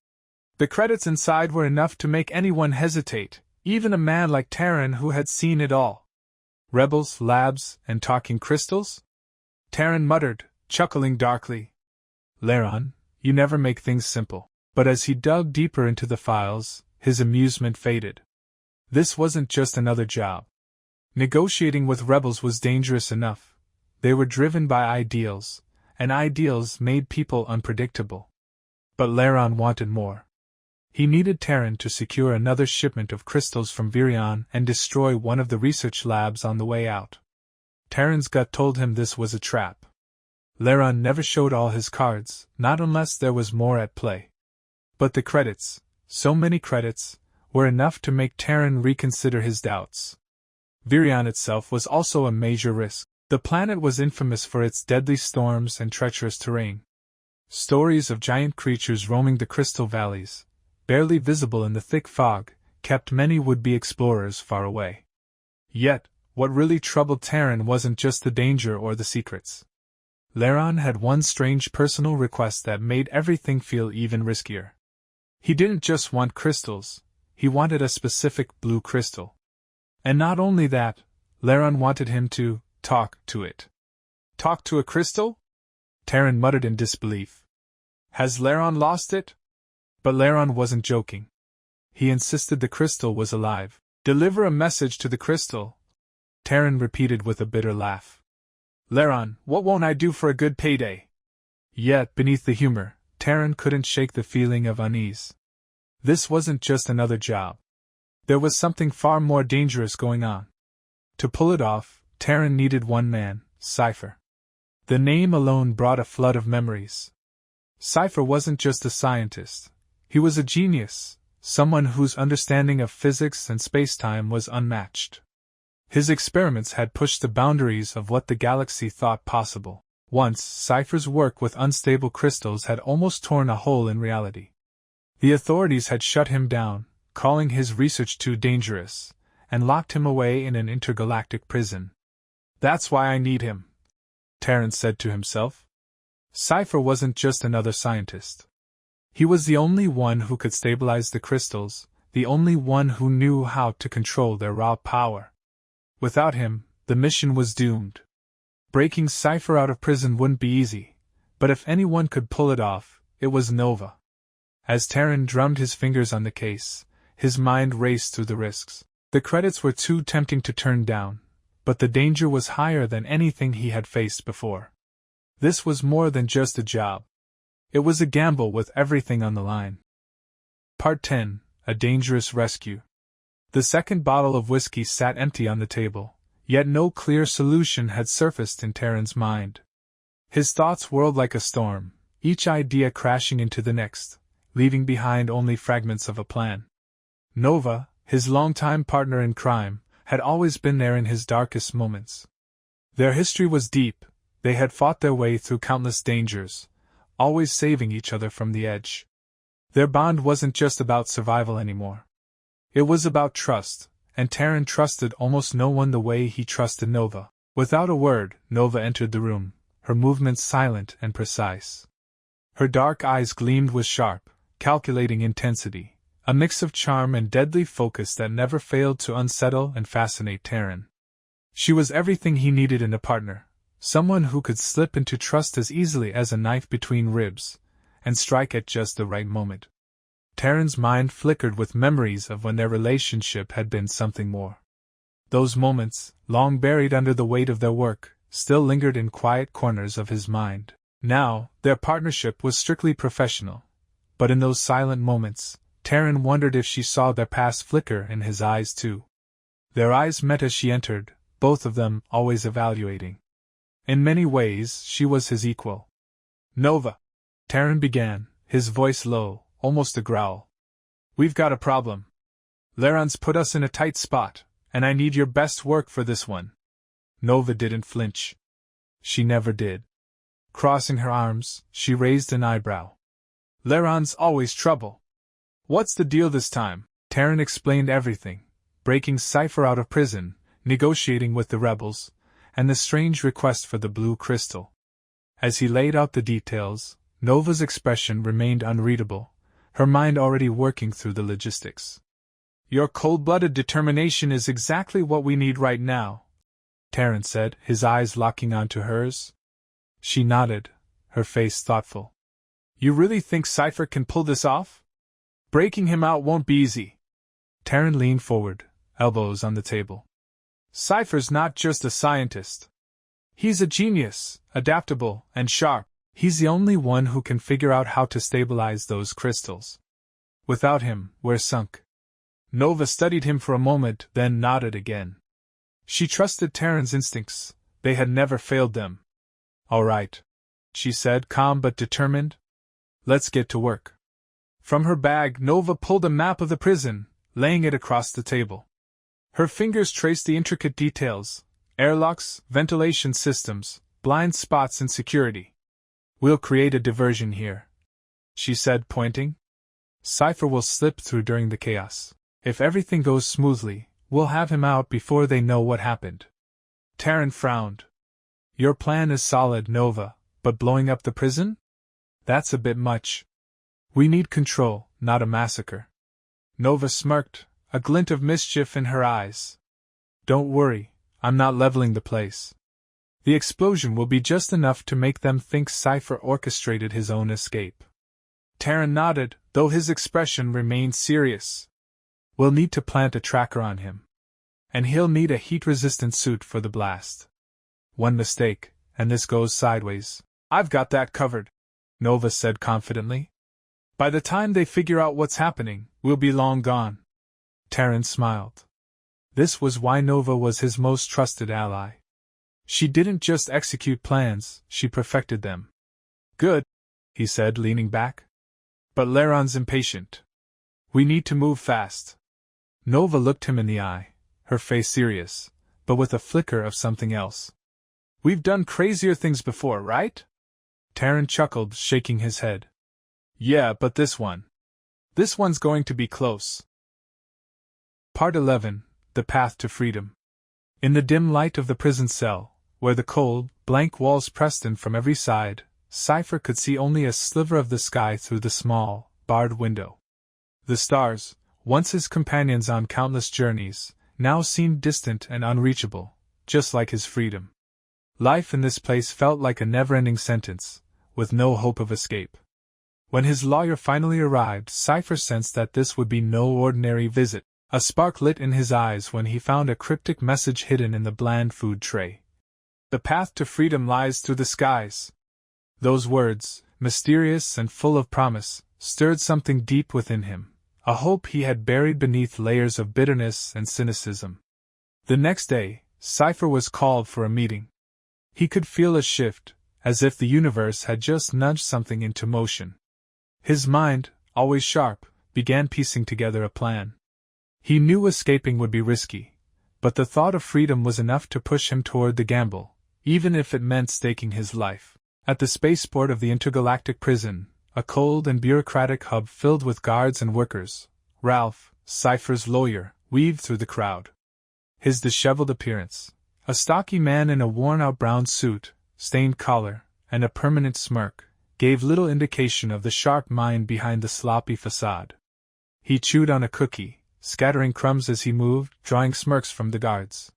The credits inside were enough to make anyone hesitate, even a man like Terran who had seen it all. Rebels, labs, and talking crystals? Terran muttered, chuckling darkly. Vireon, you never make things simple. But as he dug deeper into the files, his amusement faded. This wasn't just another job. Negotiating with rebels was dangerous enough. They were driven by ideals, and ideals made people unpredictable. But Vireon wanted more. He needed Terran to secure another shipment of crystals from Vireon and destroy one of the research labs on the way out. Terran's gut told him this was a trap. Vireon never showed all his cards, not unless there was more at play. But the credits, so many credits, were enough to make Terran reconsider his doubts. Vireon itself was also a major risk. The planet was infamous for its deadly storms and treacherous terrain. Stories of giant creatures roaming the crystal valleys, barely visible in the thick fog, kept many would-be explorers far away. Yet, what really troubled Terran wasn't just the danger or the secrets. Vireon had one strange personal request that made everything feel even riskier. He didn't just want crystals, he wanted a specific blue crystal. And not only that, Vireon wanted him to talk to it. Talk to a crystal? Terran muttered in disbelief. Has Vireon lost it? But Vireon wasn't joking. He insisted the crystal was alive. Deliver a message to the crystal, Terran repeated with a bitter laugh. Vireon, what won't I do for a good payday? Yet, beneath the humor, Terran couldn't shake the feeling of unease. This wasn't just another job. There was something far more dangerous going on. To pull it off, Terran needed one man, Cypher. The name alone brought a flood of memories. Cypher wasn't just a scientist. He was a genius, someone whose understanding of physics and space-time was unmatched. His experiments had pushed the boundaries of what the galaxy thought possible. Once, Cypher's work with unstable crystals had almost torn a hole in reality. The authorities had shut him down, calling his research too dangerous, and locked him away in an intergalactic prison. That's why I need him, Terran said to himself. Cypher wasn't just another scientist. He was the only one who could stabilize the crystals, the only one who knew how to control their raw power. Without him, the mission was doomed. Breaking Cypher out of prison wouldn't be easy, but if anyone could pull it off, it was Nova. As Terran drummed his fingers on the case, his mind raced through the risks. The credits were too tempting to turn down, but the danger was higher than anything he had faced before. This was more than just a job. It was a gamble with everything on the line. Part 10. A Dangerous Rescue. The second bottle of whiskey sat empty on the table, yet no clear solution had surfaced in Terran's mind. His thoughts whirled like a storm, each idea crashing into the next, leaving behind only fragments of a plan. Nova, his longtime partner in crime, had always been there in his darkest moments. Their history was deep, they had fought their way through countless dangers, always saving each other from the edge. Their bond wasn't just about survival anymore. It was about trust, and Terran trusted almost no one the way he trusted Nova. Without a word, Nova entered the room, her movements silent and precise. Her dark eyes gleamed with sharp, calculating intensity, a mix of charm and deadly focus that never failed to unsettle and fascinate Terran. She was everything he needed in a partner, someone who could slip into trust as easily as a knife between ribs, and strike at just the right moment. Terran's mind flickered with memories of when their relationship had been something more. Those moments, long buried under the weight of their work, still lingered in quiet corners of his mind. Now, their partnership was strictly professional, but in those silent moments, Terran wondered if she saw their past flicker in his eyes too. Their eyes met as she entered, both of them always evaluating. In many ways, she was his equal. "Nova," Terran began, his voice low, almost a growl. "We've got a problem. Vireon's put us in a tight spot, and I need your best work for this one." Nova didn't flinch. She never did. Crossing her arms, she raised an eyebrow. "Vireon's always trouble. What's the deal this time?" Terran explained everything, breaking Cypher out of prison, negotiating with the rebels, and the strange request for the blue crystal. As he laid out the details, Nova's expression remained unreadable, her mind already working through the logistics. "Your cold-blooded determination is exactly what we need right now," Terran said, his eyes locking onto hers. She nodded, her face thoughtful. "You really think Cypher can pull this off? Breaking him out won't be easy." Terran leaned forward, elbows on the table. "Cypher's not just a scientist. He's a genius, adaptable, and sharp. He's the only one who can figure out how to stabilize those crystals. Without him, we're sunk." Nova studied him for a moment, then nodded again. She trusted Terran's instincts, they had never failed them. "All right," she said, calm but determined. "Let's get to work." From her bag, Nova pulled a map of the prison, laying it across the table. Her fingers traced the intricate details: airlocks, ventilation systems, blind spots and security. "We'll create a diversion here," she said, pointing. "Cypher will slip through during the chaos. If everything goes smoothly, we'll have him out before they know what happened." Terran frowned. "Your plan is solid, Nova, but blowing up the prison? That's a bit much. We need control, not a massacre." Nova smirked, a glint of mischief in her eyes. "Don't worry, I'm not leveling the place. The explosion will be just enough to make them think Cypher orchestrated his own escape." Terran nodded, though his expression remained serious. "We'll need to plant a tracker on him. And he'll need a heat-resistant suit for the blast. One mistake, and this goes sideways." "I've got that covered," Nova said confidently. "By the time they figure out what's happening, we'll be long gone." Terran smiled. This was why Nova was his most trusted ally. She didn't just execute plans, she perfected them. "Good," he said, leaning back. "But Vireon's impatient. We need to move fast." Nova looked him in the eye, her face serious, but with a flicker of something else. "We've done crazier things before, right?" Terran chuckled, shaking his head. "Yeah, but this one's going to be close." Part 11. The Path to Freedom. In the dim light of the prison cell, where the cold, blank walls pressed in from every side, Cypher could see only a sliver of the sky through the small, barred window. The stars, once his companions on countless journeys, now seemed distant and unreachable, just like his freedom. Life in this place felt like a never-ending sentence, with no hope of escape. When his lawyer finally arrived, Cypher sensed that this would be no ordinary visit. A spark lit in his eyes when he found a cryptic message hidden in the bland food tray. The path to freedom lies through the skies. Those words, mysterious and full of promise, stirred something deep within him, a hope he had buried beneath layers of bitterness and cynicism. The next day, Cypher was called for a meeting. He could feel a shift, as if the universe had just nudged something into motion. His mind, always sharp, began piecing together a plan. He knew escaping would be risky, but the thought of freedom was enough to push him toward the gamble, even if it meant staking his life. At the spaceport of the intergalactic prison, a cold and bureaucratic hub filled with guards and workers, Ralph, Cypher's lawyer, weaved through the crowd. His disheveled appearance, a stocky man in a worn-out brown suit, stained collar, and a permanent smirk, gave little indication of the sharp mind behind the sloppy facade. He chewed on a cookie, scattering crumbs as he moved, drawing smirks from the guards.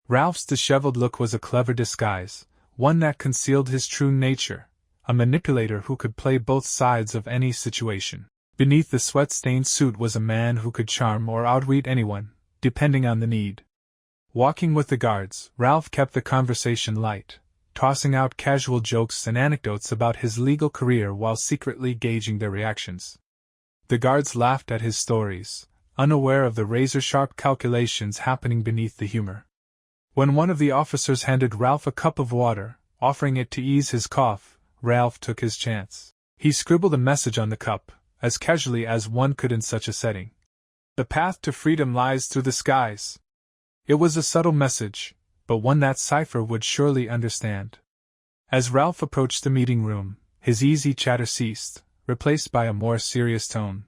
Ralph's disheveled look was a clever disguise, one that concealed his true nature, a manipulator who could play both sides of any situation. Beneath the sweat-stained suit was a man who could charm or outwit anyone, depending on the need. Walking with the guards, Ralph kept the conversation light, tossing out casual jokes and anecdotes about his legal career while secretly gauging their reactions. The guards laughed at his stories, unaware of the razor-sharp calculations happening beneath the humor. When one of the officers handed Ralph a cup of water, offering it to ease his cough, Ralph took his chance. He scribbled a message on the cup, as casually as one could in such a setting. The path to freedom lies through the skies. It was a subtle message, but one that Cypher would surely understand. As Ralph approached the meeting room, his easy chatter ceased, replaced by a more serious tone.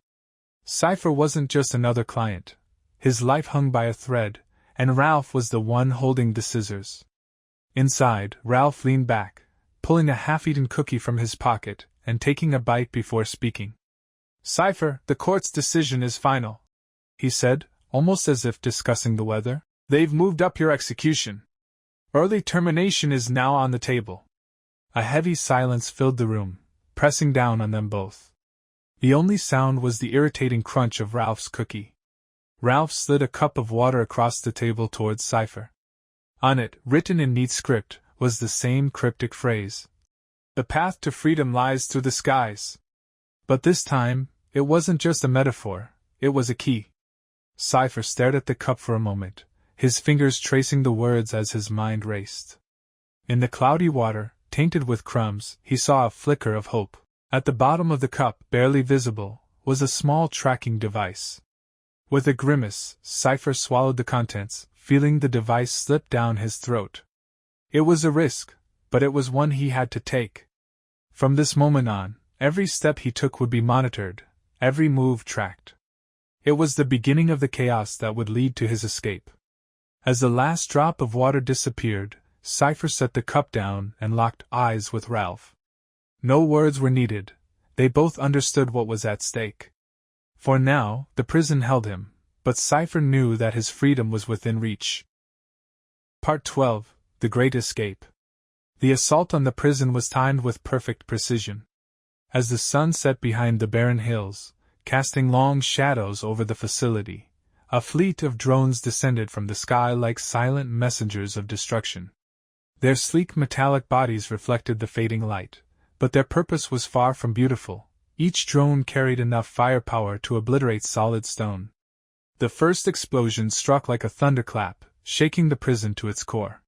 Cypher wasn't just another client. His life hung by a thread, and Ralph was the one holding the scissors. Inside, Ralph leaned back, pulling a half-eaten cookie from his pocket and taking a bite before speaking. "Cypher, the court's decision is final," he said, almost as if discussing the weather. "They've moved up your execution. Early termination is now on the table." A heavy silence filled the room, pressing down on them both. The only sound was the irritating crunch of Ralph's cookie. Ralph slid a cup of water across the table towards Cypher. On it, written in neat script, was the same cryptic phrase. "The path to freedom lies through the skies." But this time, it wasn't just a metaphor, it was a key. Cypher stared at the cup for a moment, his fingers tracing the words as his mind raced. In the cloudy water, tainted with crumbs, he saw a flicker of hope. At the bottom of the cup, barely visible, was a small tracking device. With a grimace, Cypher swallowed the contents, feeling the device slip down his throat. It was a risk, but it was one he had to take. From this moment on, every step he took would be monitored, every move tracked. It was the beginning of the chaos that would lead to his escape. As the last drop of water disappeared, Cypher set the cup down and locked eyes with Ralph. No words were needed, they both understood what was at stake. For now, the prison held him, but Cypher knew that his freedom was within reach. Part 12: The Great Escape. The assault on the prison was timed with perfect precision. As the sun set behind the barren hills, casting long shadows over the facility, a fleet of drones descended from the sky like silent messengers of destruction. Their sleek metallic bodies reflected the fading light, but their purpose was far from beautiful. Each drone carried enough firepower to obliterate solid stone. The first explosion struck like a thunderclap, shaking the prison to its core.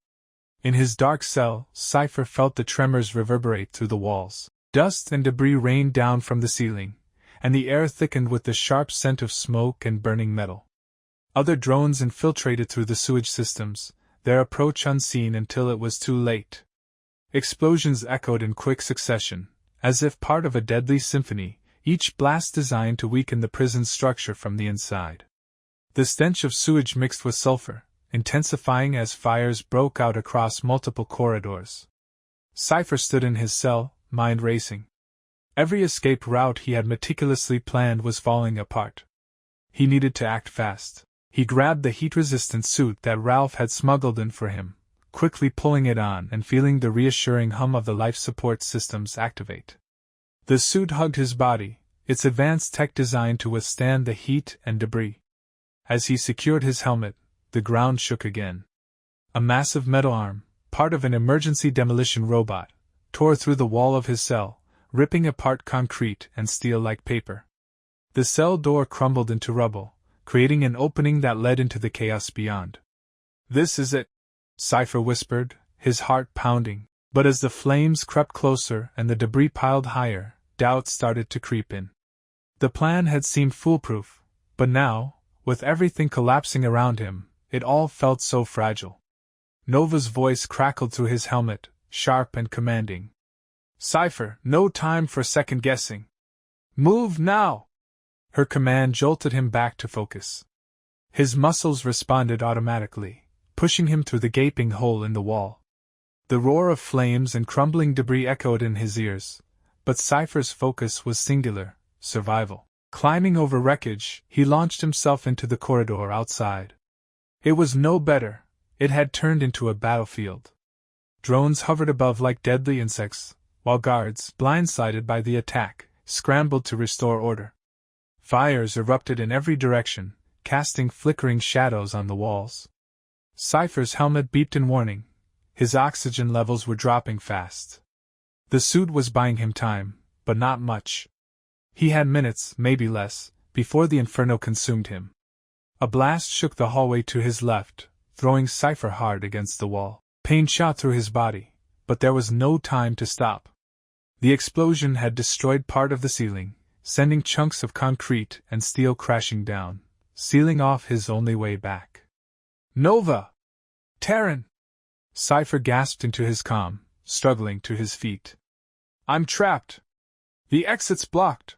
In his dark cell, Cypher felt the tremors reverberate through the walls. Dust and debris rained down from the ceiling, and the air thickened with the sharp scent of smoke and burning metal. Other drones infiltrated through the sewage systems, their approach unseen until it was too late. Explosions echoed in quick succession, as if part of a deadly symphony, each blast designed to weaken the prison's structure from the inside. The stench of sewage mixed with sulfur, intensifying as fires broke out across multiple corridors. Cypher stood in his cell, mind racing. Every escape route he had meticulously planned was falling apart. He needed to act fast. He grabbed the heat-resistant suit that Ralph had smuggled in for him, quickly pulling it on and feeling the reassuring hum of the life support systems activate. The suit hugged his body, its advanced tech designed to withstand the heat and debris. As he secured his helmet, the ground shook again. A massive metal arm, part of an emergency demolition robot, tore through the wall of his cell, ripping apart concrete and steel like paper. The cell door crumbled into rubble, creating an opening that led into the chaos beyond. "This is it," Cypher whispered, his heart pounding, but as the flames crept closer and the debris piled higher, doubt started to creep in. The plan had seemed foolproof, but now, with everything collapsing around him, it all felt so fragile. Nova's voice crackled through his helmet, sharp and commanding. "Cypher, no time for second-guessing. Move now!" Her command jolted him back to focus. His muscles responded automatically, pushing him through the gaping hole in the wall. The roar of flames and crumbling debris echoed in his ears, but Cypher's focus was singular: survival. Climbing over wreckage, he launched himself into the corridor outside. It was no better, it had turned into a battlefield. Drones hovered above like deadly insects, while guards, blindsided by the attack, scrambled to restore order. Fires erupted in every direction, casting flickering shadows on the walls. Cypher's helmet beeped in warning. His oxygen levels were dropping fast. The suit was buying him time, but not much. He had minutes, maybe less, before the inferno consumed him. A blast shook the hallway to his left, throwing Cypher hard against the wall. Pain shot through his body, but there was no time to stop. The explosion had destroyed part of the ceiling, sending chunks of concrete and steel crashing down, sealing off his only way back. "Nova! Terran!" Cypher gasped into his comm, struggling to his feet. "I'm trapped! The exit's blocked!"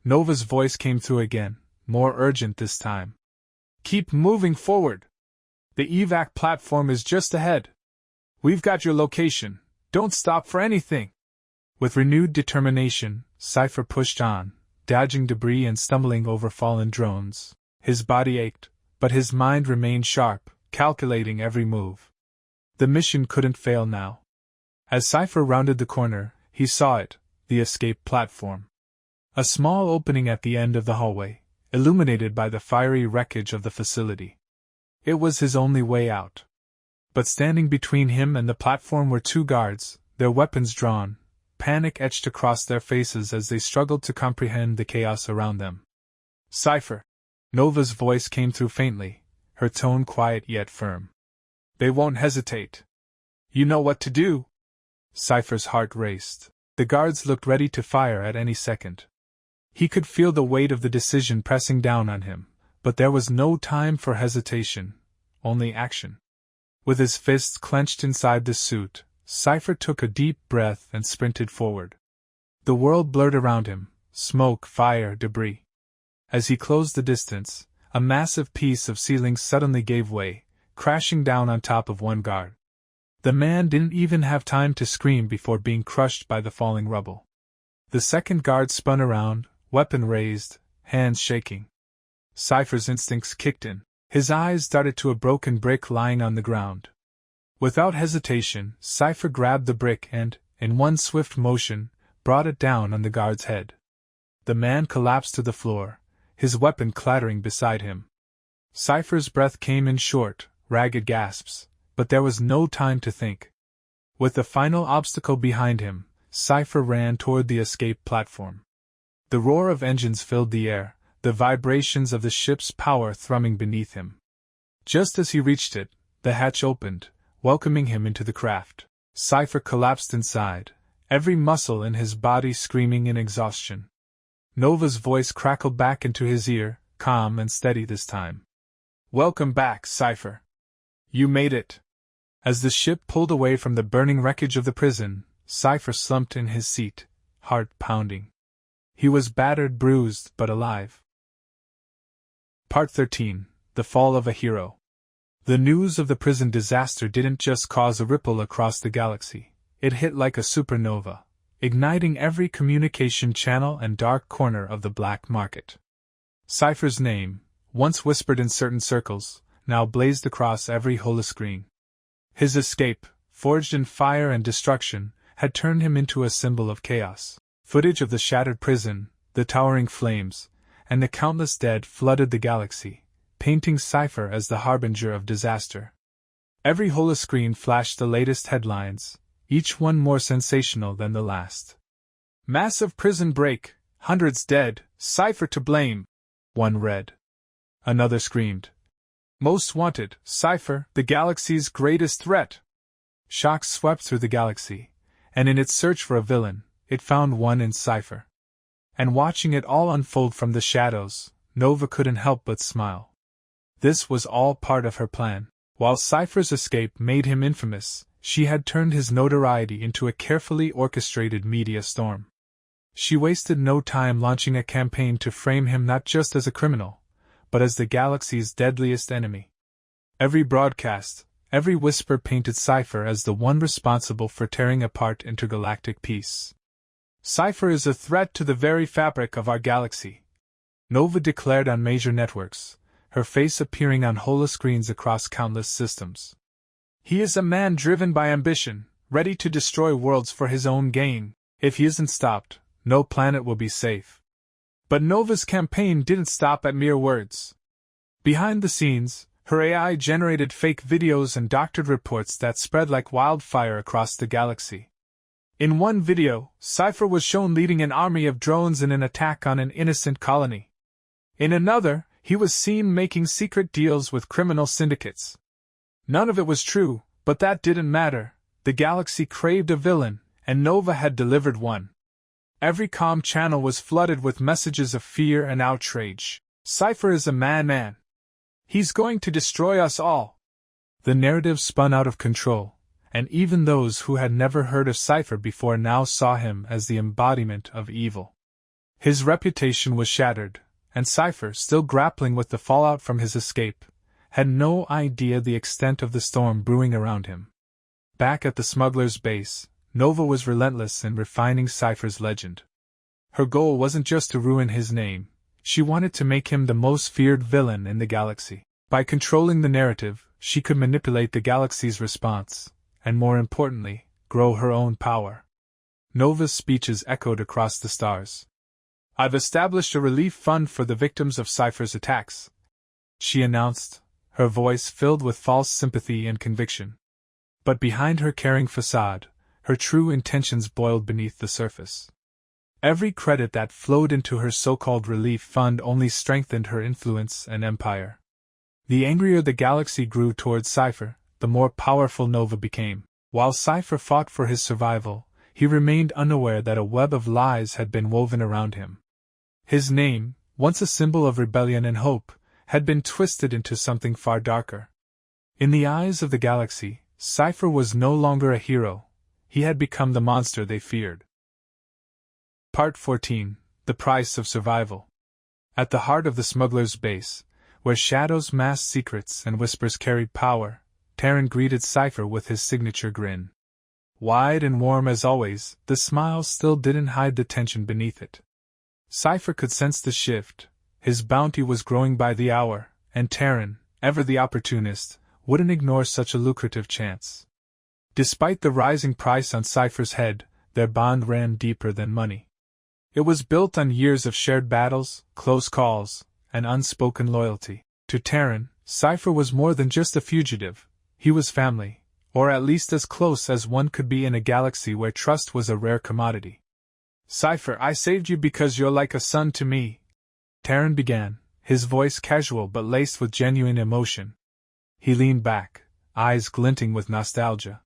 Nova's voice came through again, more urgent this time. "Keep moving forward! The evac platform is just ahead! We've got your location, don't stop for anything!" With renewed determination, Cypher pushed on, dodging debris and stumbling over fallen drones. His body ached, but his mind remained sharp, calculating every move. The mission couldn't fail now. As Cypher rounded the corner, he saw it, the escape platform. A small opening at the end of the hallway, illuminated by the fiery wreckage of the facility. It was his only way out. But standing between him and the platform were two guards, their weapons drawn, panic etched across their faces as they struggled to comprehend the chaos around them. "Cypher!" Nova's voice came through faintly, her tone quiet yet firm. "They won't hesitate. You know what to do." Cypher's heart raced. The guards looked ready to fire at any second. He could feel the weight of the decision pressing down on him, but there was no time for hesitation, only action. With his fists clenched inside the suit, Cypher took a deep breath and sprinted forward. The world blurred around him, smoke, fire, debris. As he closed the distance, a massive piece of ceiling suddenly gave way, crashing down on top of one guard. The man didn't even have time to scream before being crushed by the falling rubble. The second guard spun around, weapon raised, hands shaking. Cypher's instincts kicked in. His eyes darted to a broken brick lying on the ground. Without hesitation, Cypher grabbed the brick and, in one swift motion, brought it down on the guard's head. The man collapsed to the floor, his weapon clattering beside him. Cypher's breath came in short, ragged gasps, but there was no time to think. With the final obstacle behind him, Cypher ran toward the escape platform. The roar of engines filled the air, the vibrations of the ship's power thrumming beneath him. Just as he reached it, the hatch opened, welcoming him into the craft. Cypher collapsed inside, every muscle in his body screaming in exhaustion. Nova's voice crackled back into his ear, calm and steady this time. "Welcome back, Cypher. You made it." As the ship pulled away from the burning wreckage of the prison, Cypher slumped in his seat, heart pounding. He was battered, bruised, but alive. Part 13. The Fall of a Hero. The news of the prison disaster didn't just cause a ripple across the galaxy, it hit like a supernova, igniting every communication channel and dark corner of the black market. Cypher's name, once whispered in certain circles, now blazed across every holoscreen. His escape, forged in fire and destruction, had turned him into a symbol of chaos. Footage of the shattered prison, the towering flames, and the countless dead flooded the galaxy, painting Cypher as the harbinger of disaster. Every holoscreen flashed the latest headlines, each one more sensational than the last. Massive prison break, hundreds dead, Cypher to blame, one read. Another screamed. Most wanted, Cypher, the galaxy's greatest threat. Shock swept through the galaxy, and in its search for a villain, it found one in Cypher. And watching it all unfold from the shadows, Nova couldn't help but smile. This was all part of her plan. While Cypher's escape made him infamous, she had turned his notoriety into a carefully orchestrated media storm. She wasted no time launching a campaign to frame him not just as a criminal, but as the galaxy's deadliest enemy. Every broadcast, every whisper painted Cypher as the one responsible for tearing apart intergalactic peace. Cypher is a threat to the very fabric of our galaxy, Nova declared on major networks, her face appearing on holoscreens across countless systems. He is a man driven by ambition, ready to destroy worlds for his own gain. If he isn't stopped, no planet will be safe. But Nova's campaign didn't stop at mere words. Behind the scenes, her AI generated fake videos and doctored reports that spread like wildfire across the galaxy. In one video, Cypher was shown leading an army of drones in an attack on an innocent colony. In another, he was seen making secret deals with criminal syndicates. None of it was true, but that didn't matter. The galaxy craved a villain, and Nova had delivered one. Every comm channel was flooded with messages of fear and outrage. Cypher is a madman. He's going to destroy us all. The narrative spun out of control, and even those who had never heard of Cypher before now saw him as the embodiment of evil. His reputation was shattered, and Cypher, still grappling with the fallout from his escape, had no idea the extent of the storm brewing around him. Back at the smuggler's base, Nova was relentless in refining Cypher's legend. Her goal wasn't just to ruin his name, she wanted to make him the most feared villain in the galaxy. By controlling the narrative, she could manipulate the galaxy's response, and more importantly, grow her own power. Nova's speeches echoed across the stars. "I've established a relief fund for the victims of Cypher's attacks," she announced, her voice filled with false sympathy and conviction. But behind her caring facade, her true intentions boiled beneath the surface. Every credit that flowed into her so-called relief fund only strengthened her influence and empire. The angrier the galaxy grew towards Cypher, the more powerful Nova became. While Cypher fought for his survival, he remained unaware that a web of lies had been woven around him. His name, once a symbol of rebellion and hope, had been twisted into something far darker. In the eyes of the galaxy, Cypher was no longer a hero. He had become the monster they feared. Part 14. The Price of Survival. At the heart of the smuggler's base, where shadows masked secrets and whispers carried power, Terran greeted Cypher with his signature grin. Wide and warm as always, the smile still didn't hide the tension beneath it. Cypher could sense the shift. His bounty was growing by the hour, and Terran, ever the opportunist, wouldn't ignore such a lucrative chance. Despite the rising price on Cypher's head, their bond ran deeper than money. It was built on years of shared battles, close calls, and unspoken loyalty. To Terran, Cypher was more than just a fugitive. He was family, or at least as close as one could be in a galaxy where trust was a rare commodity. "Cypher, I saved you because you're like a son to me," Terran began, his voice casual but laced with genuine emotion. He leaned back, eyes glinting with nostalgia.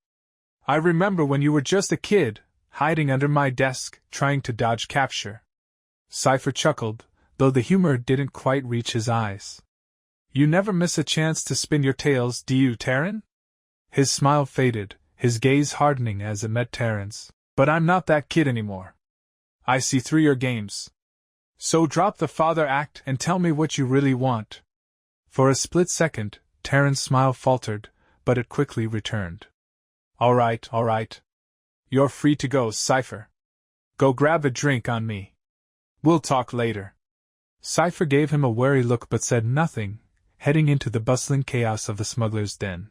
"I remember when you were just a kid, hiding under my desk, trying to dodge capture." Cypher chuckled, though the humor didn't quite reach his eyes. "You never miss a chance to spin your tales, do you, Terran?" His smile faded, his gaze hardening as it met Terran's. "But I'm not that kid anymore. I see through your games. So drop the father act and tell me what you really want." For a split second, Terran's smile faltered, but it quickly returned. All right. You're free to go, Cypher. Go grab a drink on me. We'll talk later." Cypher gave him a wary look but said nothing, heading into the bustling chaos of the smuggler's den.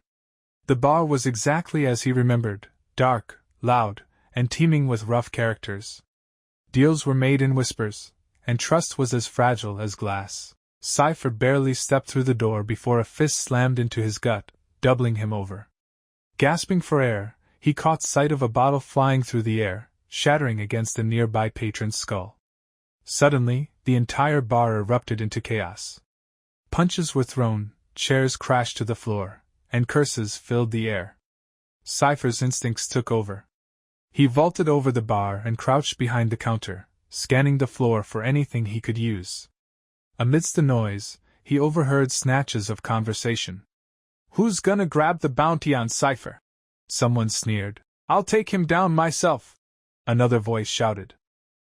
The bar was exactly as he remembered, dark, loud, and teeming with rough characters. Deals were made in whispers, and trust was as fragile as glass. Cypher barely stepped through the door before a fist slammed into his gut, doubling him over. Gasping for air, he caught sight of a bottle flying through the air, shattering against a nearby patron's skull. Suddenly, the entire bar erupted into chaos. Punches were thrown, chairs crashed to the floor, and curses filled the air. Cypher's instincts took over. He vaulted over the bar and crouched behind the counter, scanning the floor for anything he could use. Amidst the noise, he overheard snatches of conversation. "Who's gonna grab the bounty on Cypher?" Someone sneered. "I'll take him down myself," another voice shouted.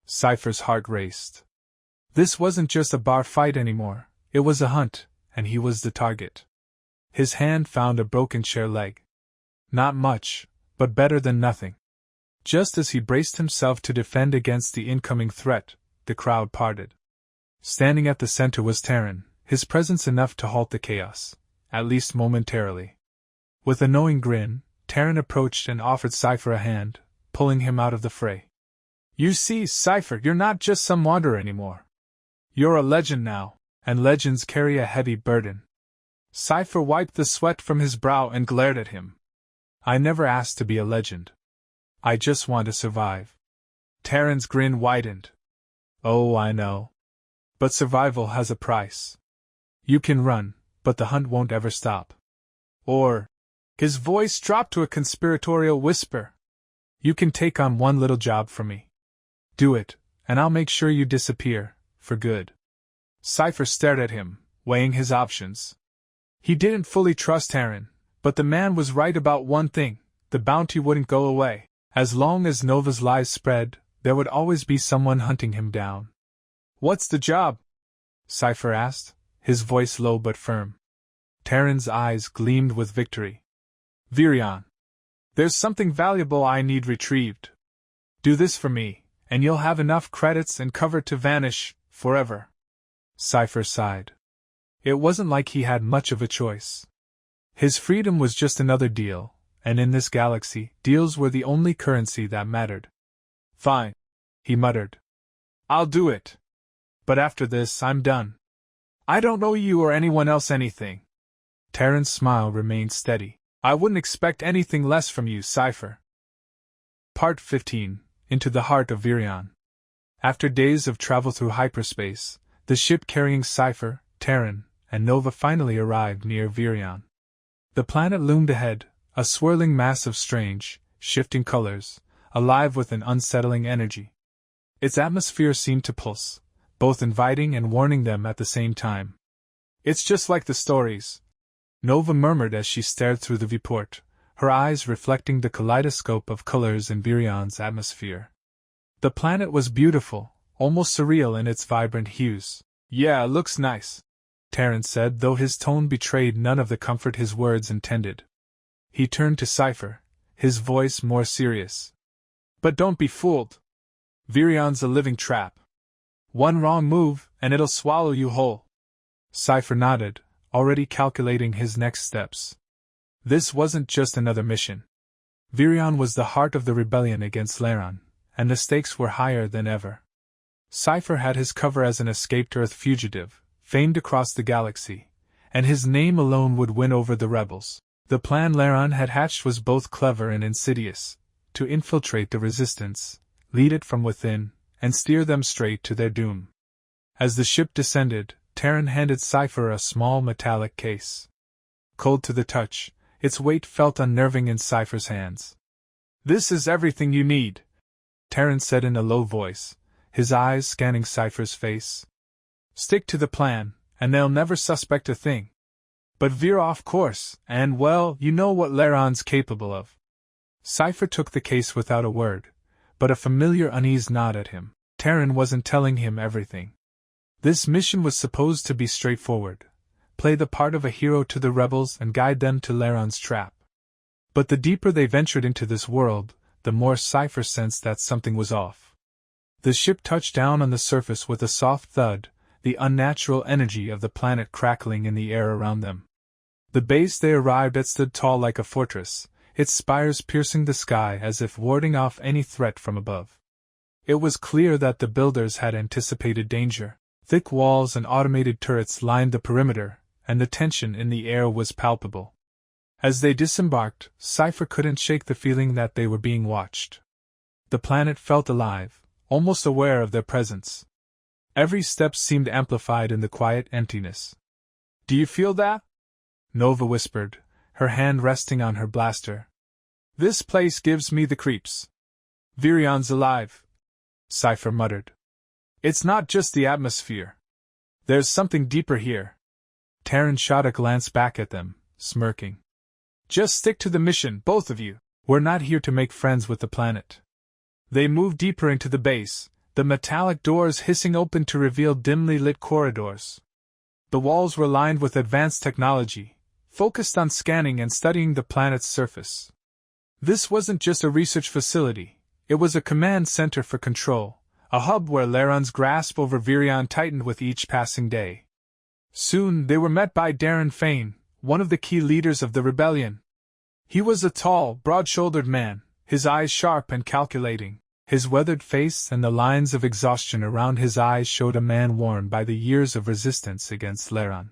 Cypher's heart raced. This wasn't just a bar fight anymore, it was a hunt, and he was the target. His hand found a broken chair leg. Not much, but better than nothing. Just as he braced himself to defend against the incoming threat, the crowd parted. Standing at the center was Terran, his presence enough to halt the chaos, at least momentarily. With a knowing grin, Terran approached and offered Cypher a hand, pulling him out of the fray. "You see, Cypher, you're not just some wanderer anymore. You're a legend now, and legends carry a heavy burden." Cypher wiped the sweat from his brow and glared at him. "I never asked to be a legend. I just want to survive." Terran's grin widened. "Oh, I know. But survival has a price. You can run, but the hunt won't ever stop. Or," his voice dropped to a conspiratorial whisper, "you can take on one little job for me. Do it, and I'll make sure you disappear, for good." Cypher stared at him, weighing his options. He didn't fully trust Terran, but the man was right about one thing: the bounty wouldn't go away. As long as Nova's lies spread, there would always be someone hunting him down. "What's the job?" Cypher asked, his voice low but firm. Terran's eyes gleamed with victory. "Vireon. There's something valuable I need retrieved. Do this for me, and you'll have enough credits and cover to vanish, forever." Cypher sighed. It wasn't like he had much of a choice. His freedom was just another deal, and in this galaxy, deals were the only currency that mattered. "Fine," he muttered. "I'll do it. But after this, I'm done. I don't owe you or anyone else anything." Terran's smile remained steady. "I wouldn't expect anything less from you, Cypher." Part 15. Into the heart of Vireon. After days of travel through hyperspace, the ship carrying Cypher, Terran, and Nova finally arrived near Vireon. The planet loomed ahead, a swirling mass of strange, shifting colors, alive with an unsettling energy. Its atmosphere seemed to pulse, both inviting and warning them at the same time. "It's just like the stories," Nova murmured as she stared through the viewport, her eyes reflecting the kaleidoscope of colors in Vireon's atmosphere. The planet was beautiful, almost surreal in its vibrant hues. "Yeah, it looks nice," Terran said, though his tone betrayed none of the comfort his words intended. He turned to Cypher, his voice more serious. "But don't be fooled. Vireon's a living trap. One wrong move, and it'll swallow you whole." Cypher nodded, already calculating his next steps. This wasn't just another mission. Vireon was the heart of the rebellion against Laron, and the stakes were higher than ever. Cypher had his cover as an escaped Earth fugitive, famed across the galaxy, and his name alone would win over the rebels. The plan Laron had hatched was both clever and insidious: to infiltrate the resistance, lead it from within, and steer them straight to their doom. As the ship descended, Terran handed Cypher a small metallic case. Cold to the touch, its weight felt unnerving in Cypher's hands. "This is everything you need," Terran said in a low voice, his eyes scanning Cypher's face. "Stick to the plan, and they'll never suspect a thing. But veer off course, and, well, you know what Laron's capable of." Cypher took the case without a word, but a familiar unease gnawed at him. Terran wasn't telling him everything. This mission was supposed to be straightforward: play the part of a hero to the rebels and guide them to Laron's trap. But the deeper they ventured into this world, the more Cypher sensed that something was off. The ship touched down on the surface with a soft thud, the unnatural energy of the planet crackling in the air around them. The base they arrived at stood tall like a fortress, its spires piercing the sky as if warding off any threat from above. It was clear that the builders had anticipated danger. Thick walls and automated turrets lined the perimeter, and the tension in the air was palpable. As they disembarked, Cypher couldn't shake the feeling that they were being watched. The planet felt alive, almost aware of their presence. Every step seemed amplified in the quiet emptiness. "Do you feel that?" Nova whispered, her hand resting on her blaster. "This place gives me the creeps." "Vireon's alive," Cypher muttered. "It's not just the atmosphere. There's something deeper here." Terran shot a glance back at them, smirking. "Just stick to the mission, both of you. We're not here to make friends with the planet." They moved deeper into the base, the metallic doors hissing open to reveal dimly lit corridors. The walls were lined with advanced technology, focused on scanning and studying the planet's surface. This wasn't just a research facility, it was a command center for control, a hub where Laron's grasp over Vireon tightened with each passing day. Soon they were met by Darren Fane, one of the key leaders of the rebellion. He was a tall, broad-shouldered man, his eyes sharp and calculating. His weathered face and the lines of exhaustion around his eyes showed a man worn by the years of resistance against Laron.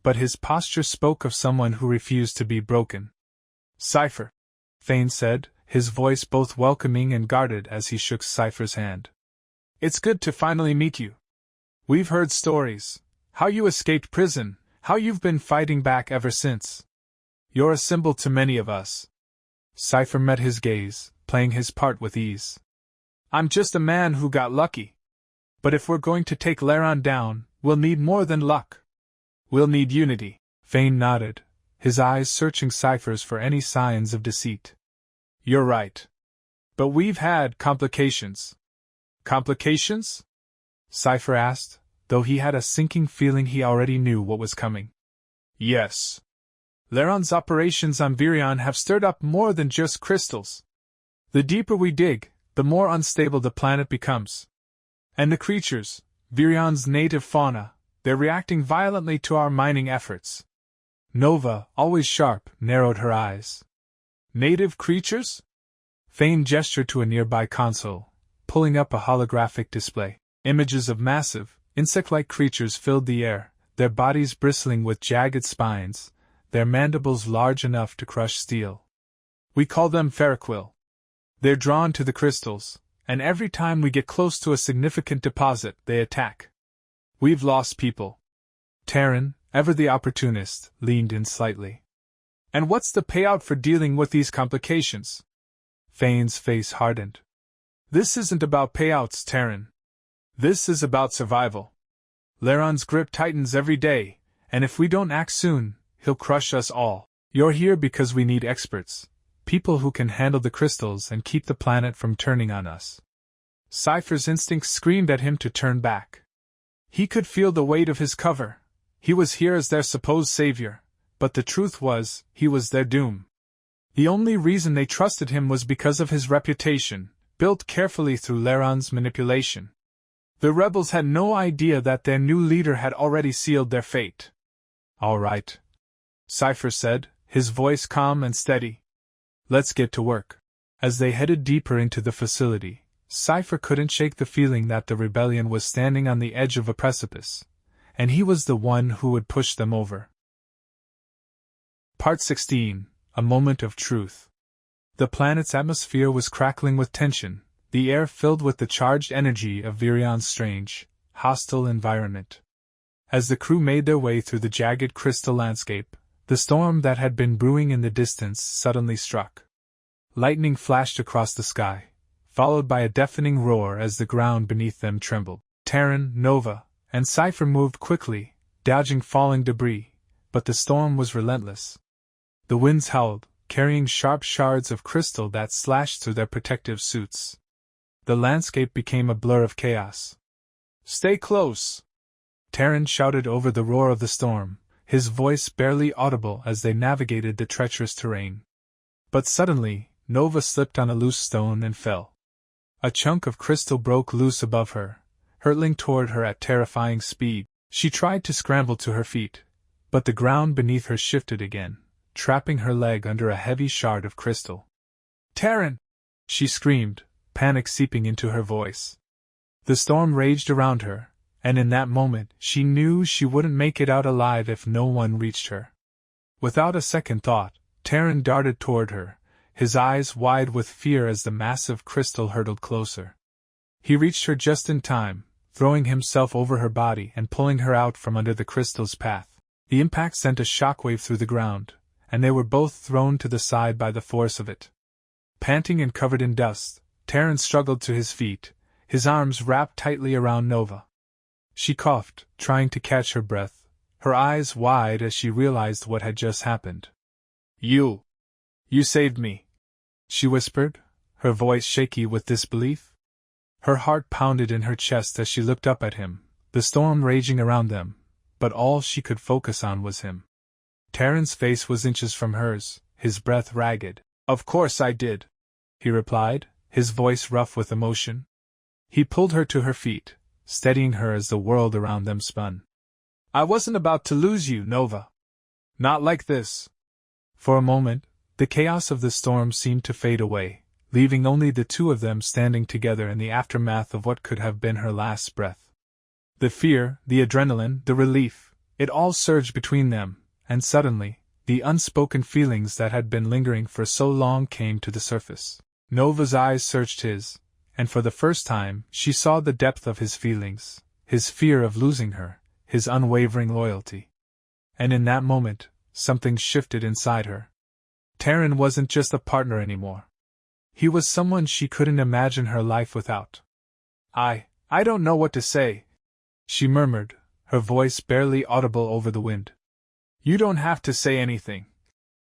But his posture spoke of someone who refused to be broken. "Cypher," Fane said, his voice both welcoming and guarded as he shook Cypher's hand. "It's good to finally meet you. We've heard stories. How you escaped prison, how you've been fighting back ever since. You're a symbol to many of us." Cypher met his gaze, playing his part with ease. "I'm just a man who got lucky. But if we're going to take Laron down, we'll need more than luck. We'll need unity." Fane nodded, his eyes searching Cypher's for any signs of deceit. "You're right. But we've had complications." "Complications?" Cypher asked, though he had a sinking feeling he already knew what was coming. "Yes. Laron's operations on Vireon have stirred up more than just crystals. The deeper we dig, the more unstable the planet becomes. And the creatures, Vireon's native fauna, they're reacting violently to our mining efforts." Nova, always sharp, narrowed her eyes. "Native creatures?" Fane gestured to a nearby console, pulling up a holographic display. Images of massive, insect-like creatures filled the air, their bodies bristling with jagged spines, their mandibles large enough to crush steel. "We call them ferroquil. They're drawn to the crystals, and every time we get close to a significant deposit, they attack. We've lost people." Terran, ever the opportunist, leaned in slightly. "And what's the payout for dealing with these complications?" Fane's face hardened. "This isn't about payouts, Terran. This is about survival. Laron's grip tightens every day, and if we don't act soon, he'll crush us all. You're here because we need experts. People who can handle the crystals and keep the planet from turning on us." Cypher's instincts screamed at him to turn back. He could feel the weight of his cover. He was here as their supposed savior, but the truth was, he was their doom. The only reason they trusted him was because of his reputation, built carefully through Laron's manipulation. The rebels had no idea that their new leader had already sealed their fate. "All right," Cypher said, his voice calm and steady. "Let's get to work." As they headed deeper into the facility, Cypher couldn't shake the feeling that the rebellion was standing on the edge of a precipice, and he was the one who would push them over. Part 16. A Moment of Truth. The planet's atmosphere was crackling with tension, the air filled with the charged energy of Vireon's strange, hostile environment. As the crew made their way through the jagged crystal landscape, the storm that had been brewing in the distance suddenly struck. Lightning flashed across the sky, followed by a deafening roar as the ground beneath them trembled. Terran, Nova, and Cypher moved quickly, dodging falling debris, but the storm was relentless. The winds howled, carrying sharp shards of crystal that slashed through their protective suits. The landscape became a blur of chaos. "Stay close!" Terran shouted over the roar of the storm, his voice barely audible as they navigated the treacherous terrain. But suddenly, Nova slipped on a loose stone and fell. A chunk of crystal broke loose above her, hurtling toward her at terrifying speed. She tried to scramble to her feet, but the ground beneath her shifted again, trapping her leg under a heavy shard of crystal. "Terran!" she screamed, panic seeping into her voice. The storm raged around her, and in that moment she knew she wouldn't make it out alive if no one reached her. Without a second thought, Terran darted toward her, his eyes wide with fear as the massive crystal hurtled closer. He reached her just in time, throwing himself over her body and pulling her out from under the crystal's path. The impact sent a shockwave through the ground, and they were both thrown to the side by the force of it. Panting and covered in dust, Terran struggled to his feet, his arms wrapped tightly around Nova. She coughed, trying to catch her breath, her eyes wide as she realized what had just happened. You saved me," she whispered, her voice shaky with disbelief. Her heart pounded in her chest as she looked up at him, the storm raging around them, but all she could focus on was him. Terran's face was inches from hers, his breath ragged. "Of course I did," he replied, his voice rough with emotion. He pulled her to her feet, steadying her as the world around them spun. "I wasn't about to lose you, Nova. Not like this." For a moment, the chaos of the storm seemed to fade away, leaving only the two of them standing together in the aftermath of what could have been her last breath. The fear, the adrenaline, the relief, it all surged between them, and suddenly, the unspoken feelings that had been lingering for so long came to the surface. Nova's eyes searched his, and for the first time she saw the depth of his feelings, his fear of losing her, his unwavering loyalty. And in that moment, something shifted inside her. Terran wasn't just a partner anymore. He was someone she couldn't imagine her life without. I don't know what to say," she murmured, her voice barely audible over the wind. "You don't have to say anything,"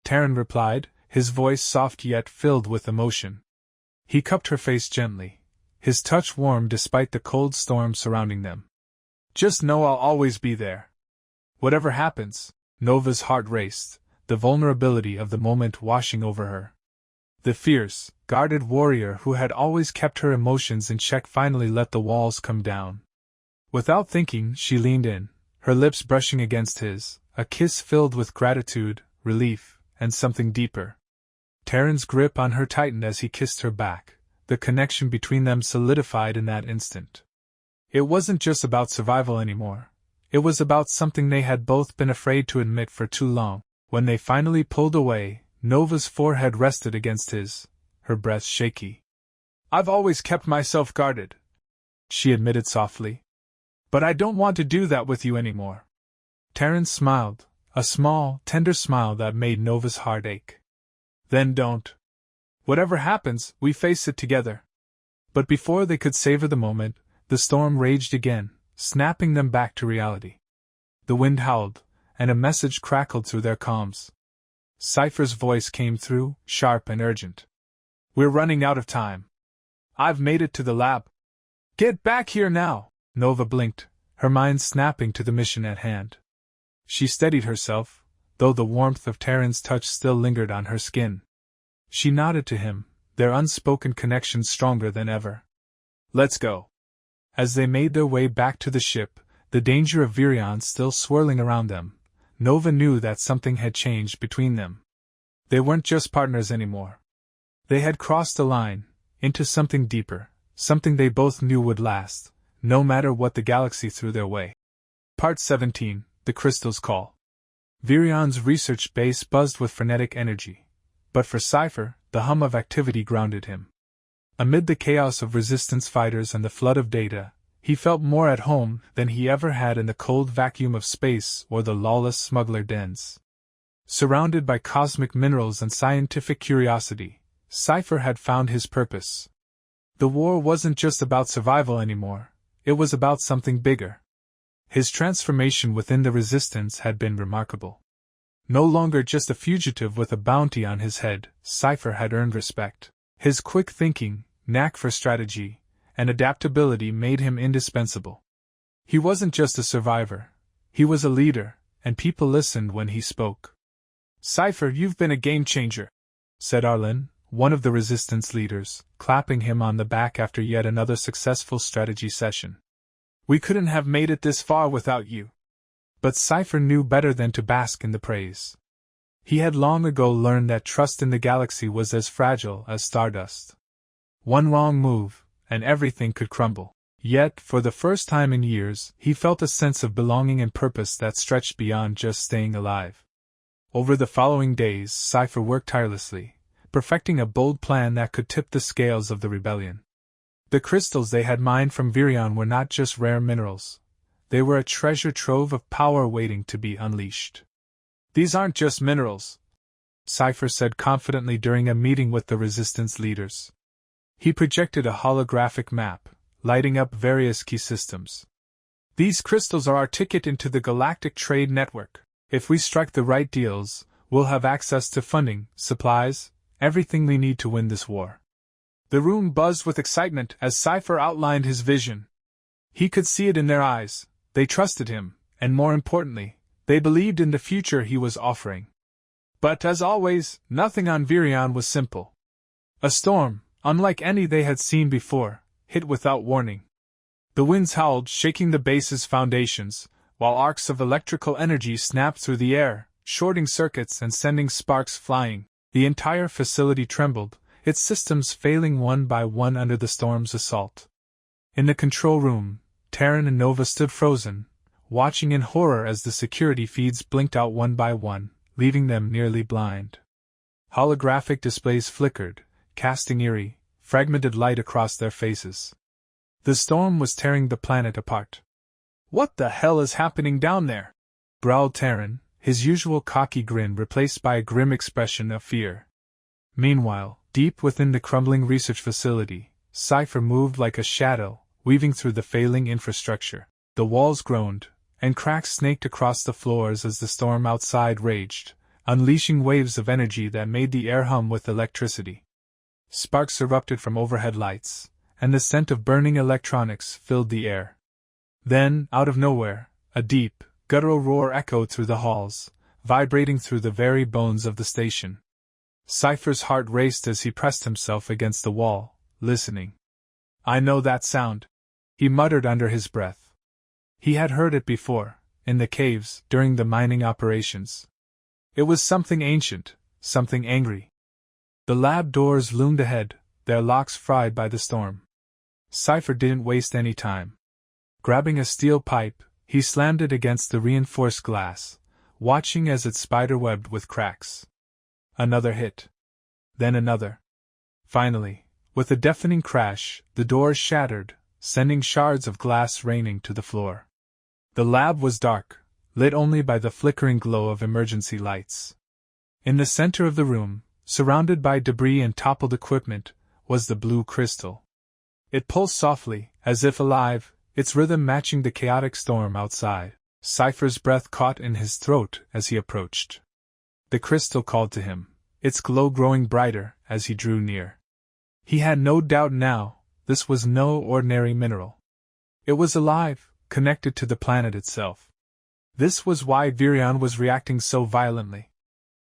Terran replied, his voice soft yet filled with emotion. He cupped her face gently, his touch warm despite the cold storm surrounding them. "Just know I'll always be there. Whatever happens." Nova's heart raced, the vulnerability of the moment washing over her. The fierce, guarded warrior who had always kept her emotions in check finally let the walls come down. Without thinking, she leaned in, her lips brushing against his, a kiss filled with gratitude, relief, and something deeper. Terran's grip on her tightened as he kissed her back, the connection between them solidified in that instant. It wasn't just about survival anymore. It was about something they had both been afraid to admit for too long. When they finally pulled away, Nova's forehead rested against his, her breath shaky. "I've always kept myself guarded," she admitted softly. "But I don't want to do that with you anymore." Terran smiled, a small, tender smile that made Nova's heart ache. "Then don't. Whatever happens, we face it together." But before they could savor the moment, the storm raged again, snapping them back to reality. The wind howled, and a message crackled through their comms. Cypher's voice came through, sharp and urgent. "We're running out of time. I've made it to the lab. Get back here now!" Nova blinked, her mind snapping to the mission at hand. She steadied herself, though the warmth of Terran's touch still lingered on her skin. She nodded to him, their unspoken connection stronger than ever. "Let's go." As they made their way back to the ship, the danger of Vireon still swirling around them, Nova knew that something had changed between them. They weren't just partners anymore. They had crossed a line, into something deeper, something they both knew would last, no matter what the galaxy threw their way. Part 17, The Crystal's Call. Vireon's research base buzzed with frenetic energy, but for Cypher, the hum of activity grounded him. Amid the chaos of resistance fighters and the flood of data, he felt more at home than he ever had in the cold vacuum of space or the lawless smuggler dens. Surrounded by cosmic minerals and scientific curiosity, Cypher had found his purpose. The war wasn't just about survival anymore, it was about something bigger. His transformation within the resistance had been remarkable. No longer just a fugitive with a bounty on his head, Cypher had earned respect. His quick thinking, knack for strategy, and adaptability made him indispensable. He wasn't just a survivor, he was a leader, and people listened when he spoke. "Cypher, you've been a game-changer," said Arlen, one of the resistance leaders, clapping him on the back after yet another successful strategy session. "We couldn't have made it this far without you." But Cypher knew better than to bask in the praise. He had long ago learned that trust in the galaxy was as fragile as stardust. One wrong move, and everything could crumble. Yet, for the first time in years, he felt a sense of belonging and purpose that stretched beyond just staying alive. Over the following days, Cypher worked tirelessly, perfecting a bold plan that could tip the scales of the rebellion. The crystals they had mined from Vireon were not just rare minerals. They were a treasure trove of power waiting to be unleashed. "These aren't just minerals," Cypher said confidently during a meeting with the resistance leaders. He projected a holographic map, lighting up various key systems. "These crystals are our ticket into the galactic trade network. If we strike the right deals, we'll have access to funding, supplies, everything we need to win this war." The room buzzed with excitement as Cypher outlined his vision. He could see it in their eyes. They trusted him, and more importantly, they believed in the future he was offering. But as always, nothing on Vireon was simple. A storm, unlike any they had seen before, hit without warning. The winds howled, shaking the base's foundations, while arcs of electrical energy snapped through the air, shorting circuits and sending sparks flying. The entire facility trembled, its systems failing one by one under the storm's assault. In the control room, Terran and Nova stood frozen, watching in horror as the security feeds blinked out one by one, leaving them nearly blind. Holographic displays flickered, casting eerie, fragmented light across their faces. The storm was tearing the planet apart. "What the hell is happening down there?" growled Terran, his usual cocky grin replaced by a grim expression of fear. Meanwhile, deep within the crumbling research facility, Cypher moved like a shadow, weaving through the failing infrastructure. The walls groaned, and cracks snaked across the floors as the storm outside raged, unleashing waves of energy that made the air hum with electricity. Sparks erupted from overhead lights, and the scent of burning electronics filled the air. Then, out of nowhere, a deep, guttural roar echoed through the halls, vibrating through the very bones of the station. Cypher's heart raced as he pressed himself against the wall, listening. "I know that sound," he muttered under his breath. He had heard it before, in the caves, during the mining operations. It was something ancient, something angry. The lab doors loomed ahead, their locks fried by the storm. Cypher didn't waste any time. Grabbing a steel pipe, he slammed it against the reinforced glass, watching as it spiderwebbed with cracks. Another hit. Then another. Finally, with a deafening crash, the doors shattered, sending shards of glass raining to the floor. The lab was dark, lit only by the flickering glow of emergency lights. In the center of the room, surrounded by debris and toppled equipment, was the blue crystal. It pulsed softly, as if alive, its rhythm matching the chaotic storm outside. Cypher's breath caught in his throat as he approached. The crystal called to him, its glow growing brighter as he drew near. He had no doubt now, this was no ordinary mineral. It was alive, connected to the planet itself. This was why Vireon was reacting so violently.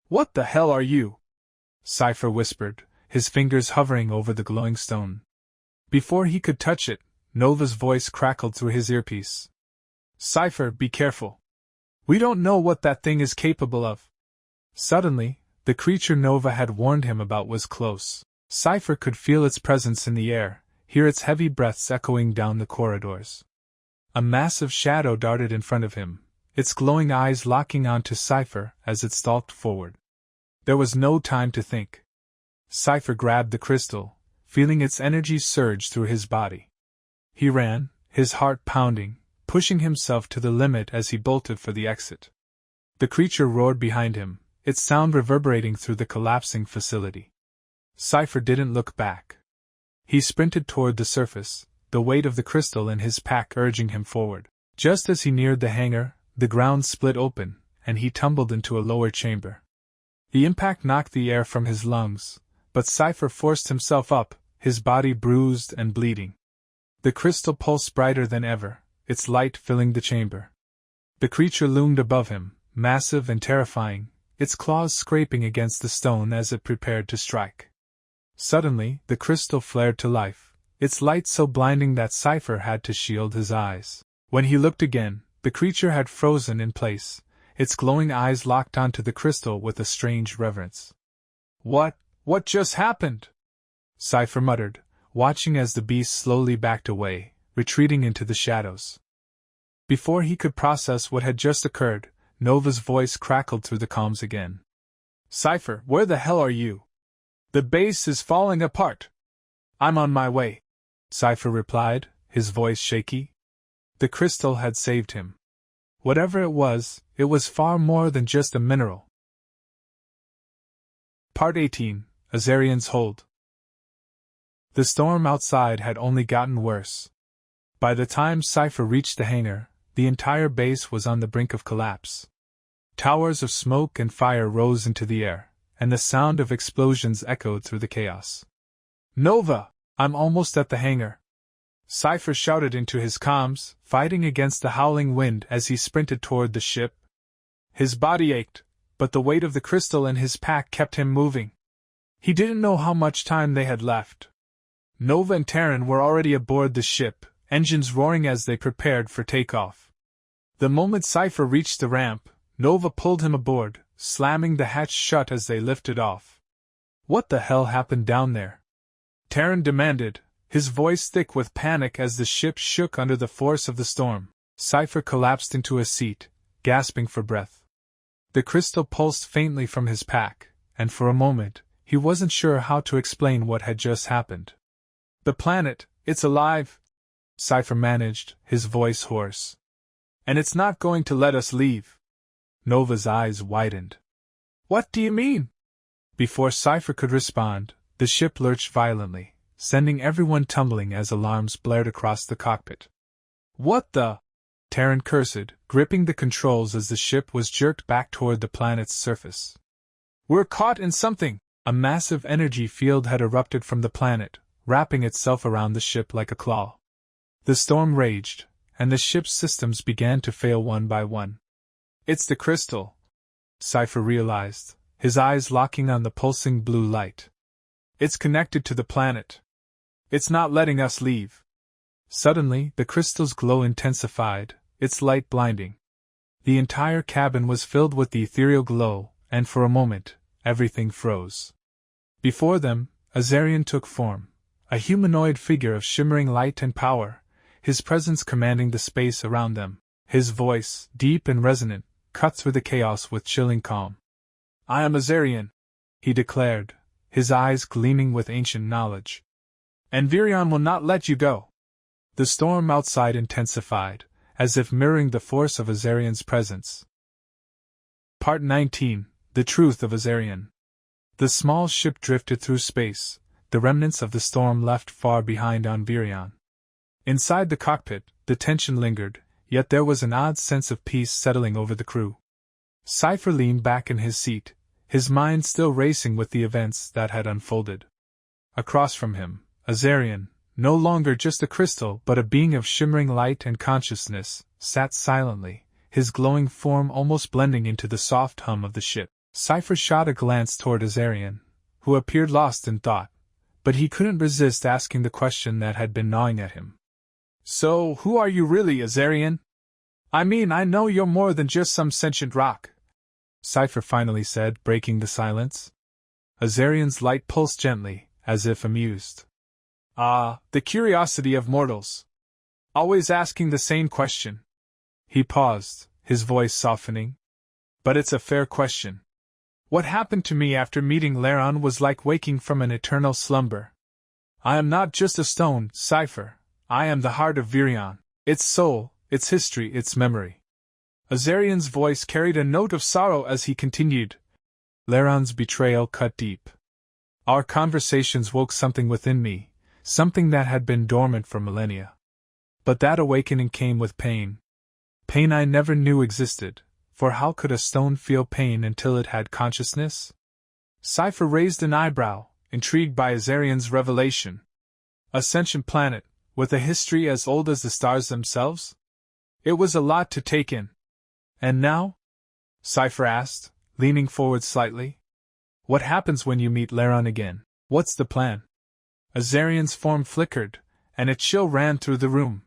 "What the hell are you?" Cypher whispered, his fingers hovering over the glowing stone. Before he could touch it, Nova's voice crackled through his earpiece. "Cypher, be careful. We don't know what that thing is capable of." Suddenly, the creature Nova had warned him about was close. Cypher could feel its presence in the air, hear its heavy breaths echoing down the corridors. A massive shadow darted in front of him, its glowing eyes locking onto Cypher as it stalked forward. There was no time to think. Cypher grabbed the crystal, feeling its energy surge through his body. He ran, his heart pounding, pushing himself to the limit as he bolted for the exit. The creature roared behind him, its sound reverberating through the collapsing facility. Cypher didn't look back. He sprinted toward the surface, the weight of the crystal in his pack urging him forward. Just as he neared the hangar, the ground split open, and he tumbled into a lower chamber. The impact knocked the air from his lungs, but Cypher forced himself up, his body bruised and bleeding. The crystal pulsed brighter than ever, its light filling the chamber. The creature loomed above him, massive and terrifying, its claws scraping against the stone as it prepared to strike. Suddenly, the crystal flared to life, its light so blinding that Cypher had to shield his eyes. When he looked again, the creature had frozen in place, its glowing eyes locked onto the crystal with a strange reverence. What just happened?" Cypher muttered, watching as the beast slowly backed away, retreating into the shadows. Before he could process what had just occurred, Nova's voice crackled through the calms again. "Cypher, where the hell are you? The base is falling apart." "I'm on my way," Cypher replied, his voice shaky. The crystal had saved him. Whatever it was far more than just a mineral. Part 18. Azarian's Hold. The storm outside had only gotten worse. By the time Cypher reached the hangar, the entire base was on the brink of collapse. Towers of smoke and fire rose into the air, and the sound of explosions echoed through the chaos. "Nova, I'm almost at the hangar," Cypher shouted into his comms, fighting against the howling wind as he sprinted toward the ship. His body ached, but the weight of the crystal in his pack kept him moving. He didn't know how much time they had left. Nova and Terran were already aboard the ship, engines roaring as they prepared for takeoff. The moment Cypher reached the ramp, Nova pulled him aboard, slamming the hatch shut as they lifted off. "What the hell happened down there?" Terran demanded, his voice thick with panic as the ship shook under the force of the storm. Cypher collapsed into a seat, gasping for breath. The crystal pulsed faintly from his pack, and for a moment, he wasn't sure how to explain what had just happened. "The planet, it's alive," Cypher managed, his voice hoarse. "And it's not going to let us leave." Nova's eyes widened. "What do you mean?" Before Cypher could respond, the ship lurched violently, sending everyone tumbling as alarms blared across the cockpit. "What the?" Terran cursed, gripping the controls as the ship was jerked back toward the planet's surface. "We're caught in something!" A massive energy field had erupted from the planet, wrapping itself around the ship like a claw. The storm raged, and the ship's systems began to fail one by one. "It's the crystal," Cypher realized, his eyes locking on the pulsing blue light. "It's connected to the planet. It's not letting us leave." Suddenly, the crystal's glow intensified, its light blinding. The entire cabin was filled with the ethereal glow, and for a moment, everything froze. Before them, Azarian took form, a humanoid figure of shimmering light and power, his presence commanding the space around them. His voice, deep and resonant, cut through the chaos with chilling calm. "I am Azarian," he declared, his eyes gleaming with ancient knowledge. "And Vireon will not let you go." The storm outside intensified, as if mirroring the force of Azarian's presence. Part 19. The Truth of Azarian. The small ship drifted through space, the remnants of the storm left far behind on Vireon. Inside the cockpit, the tension lingered, yet there was an odd sense of peace settling over the crew. Cypher leaned back in his seat, his mind still racing with the events that had unfolded. Across from him, Azarian, no longer just a crystal but a being of shimmering light and consciousness, sat silently, his glowing form almost blending into the soft hum of the ship. Cypher shot a glance toward Azarian, who appeared lost in thought, but he couldn't resist asking the question that had been gnawing at him. "So, who are you really, Azarian? I mean, I know you're more than just some sentient rock," Cypher finally said, breaking the silence. Azarian's light pulsed gently, as if amused. "Ah, the curiosity of mortals. Always asking the same question." He paused, his voice softening. "But it's a fair question. What happened to me after meeting Laron was like waking from an eternal slumber. I am not just a stone, Cypher. I am the heart of Vireon, its soul, its history, its memory." Azarian's voice carried a note of sorrow as he continued. "Laron's betrayal cut deep. Our conversations woke something within me, something that had been dormant for millennia. But that awakening came with pain. Pain I never knew existed, for how could a stone feel pain until it had consciousness?" Cypher raised an eyebrow, intrigued by Azarian's revelation. A sentient planet, with a history as old as the stars themselves? It was a lot to take in. "And now?" Cypher asked, leaning forward slightly. "What happens when you meet Laron again? What's the plan?" Azarian's form flickered, and a chill ran through the room.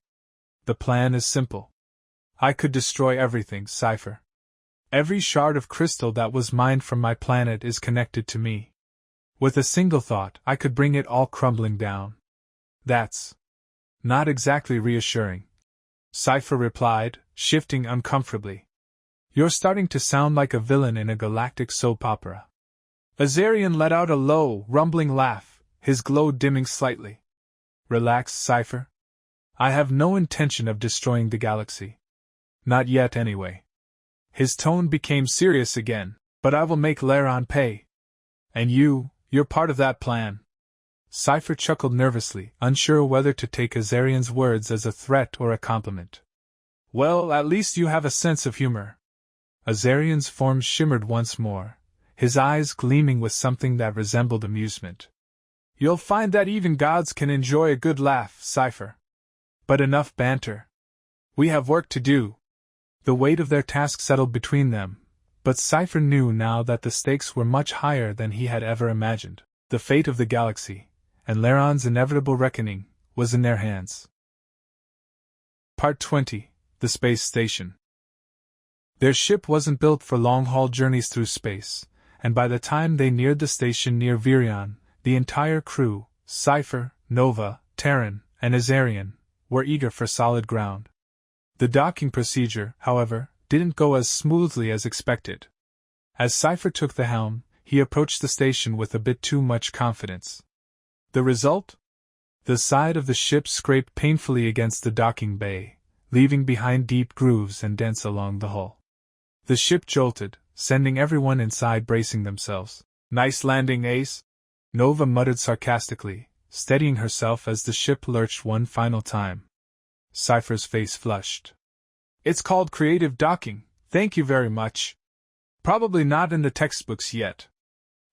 "The plan is simple. I could destroy everything, Cypher. Every shard of crystal that was mined from my planet is connected to me. With a single thought, I could bring it all crumbling down. That's not exactly reassuring, Cypher replied, shifting uncomfortably. You're starting to sound like a villain in a galactic soap opera. Azarian let out a low, rumbling laugh, his glow dimming slightly. Relax, Cypher. I have no intention of destroying the galaxy. Not yet, anyway. His tone became serious again. But I will make Vireon pay. And you're part of that plan. Cypher chuckled nervously, unsure whether to take Azarian's words as a threat or a compliment. Well, at least you have a sense of humor. Azarian's form shimmered once more, his eyes gleaming with something that resembled amusement. You'll find that even gods can enjoy a good laugh, Cypher. But enough banter. We have work to do. The weight of their task settled between them, but Cypher knew now that the stakes were much higher than he had ever imagined. The fate of the galaxy, and Vireon's inevitable reckoning, was in their hands. Part 20. The Space Station. Their ship wasn't built for long-haul journeys through space, and by the time they neared the station near Vireon, the entire crew, Cypher, Nova, Terran, and Azarian, were eager for solid ground. The docking procedure, however, didn't go as smoothly as expected. As Cypher took the helm, he approached the station with a bit too much confidence. The result? The side of the ship scraped painfully against the docking bay, leaving behind deep grooves and dents along the hull. The ship jolted, sending everyone inside bracing themselves. Nice landing, Ace? Nova muttered sarcastically, steadying herself as the ship lurched one final time. Cypher's face flushed. It's called creative docking, thank you very much. Probably not in the textbooks yet.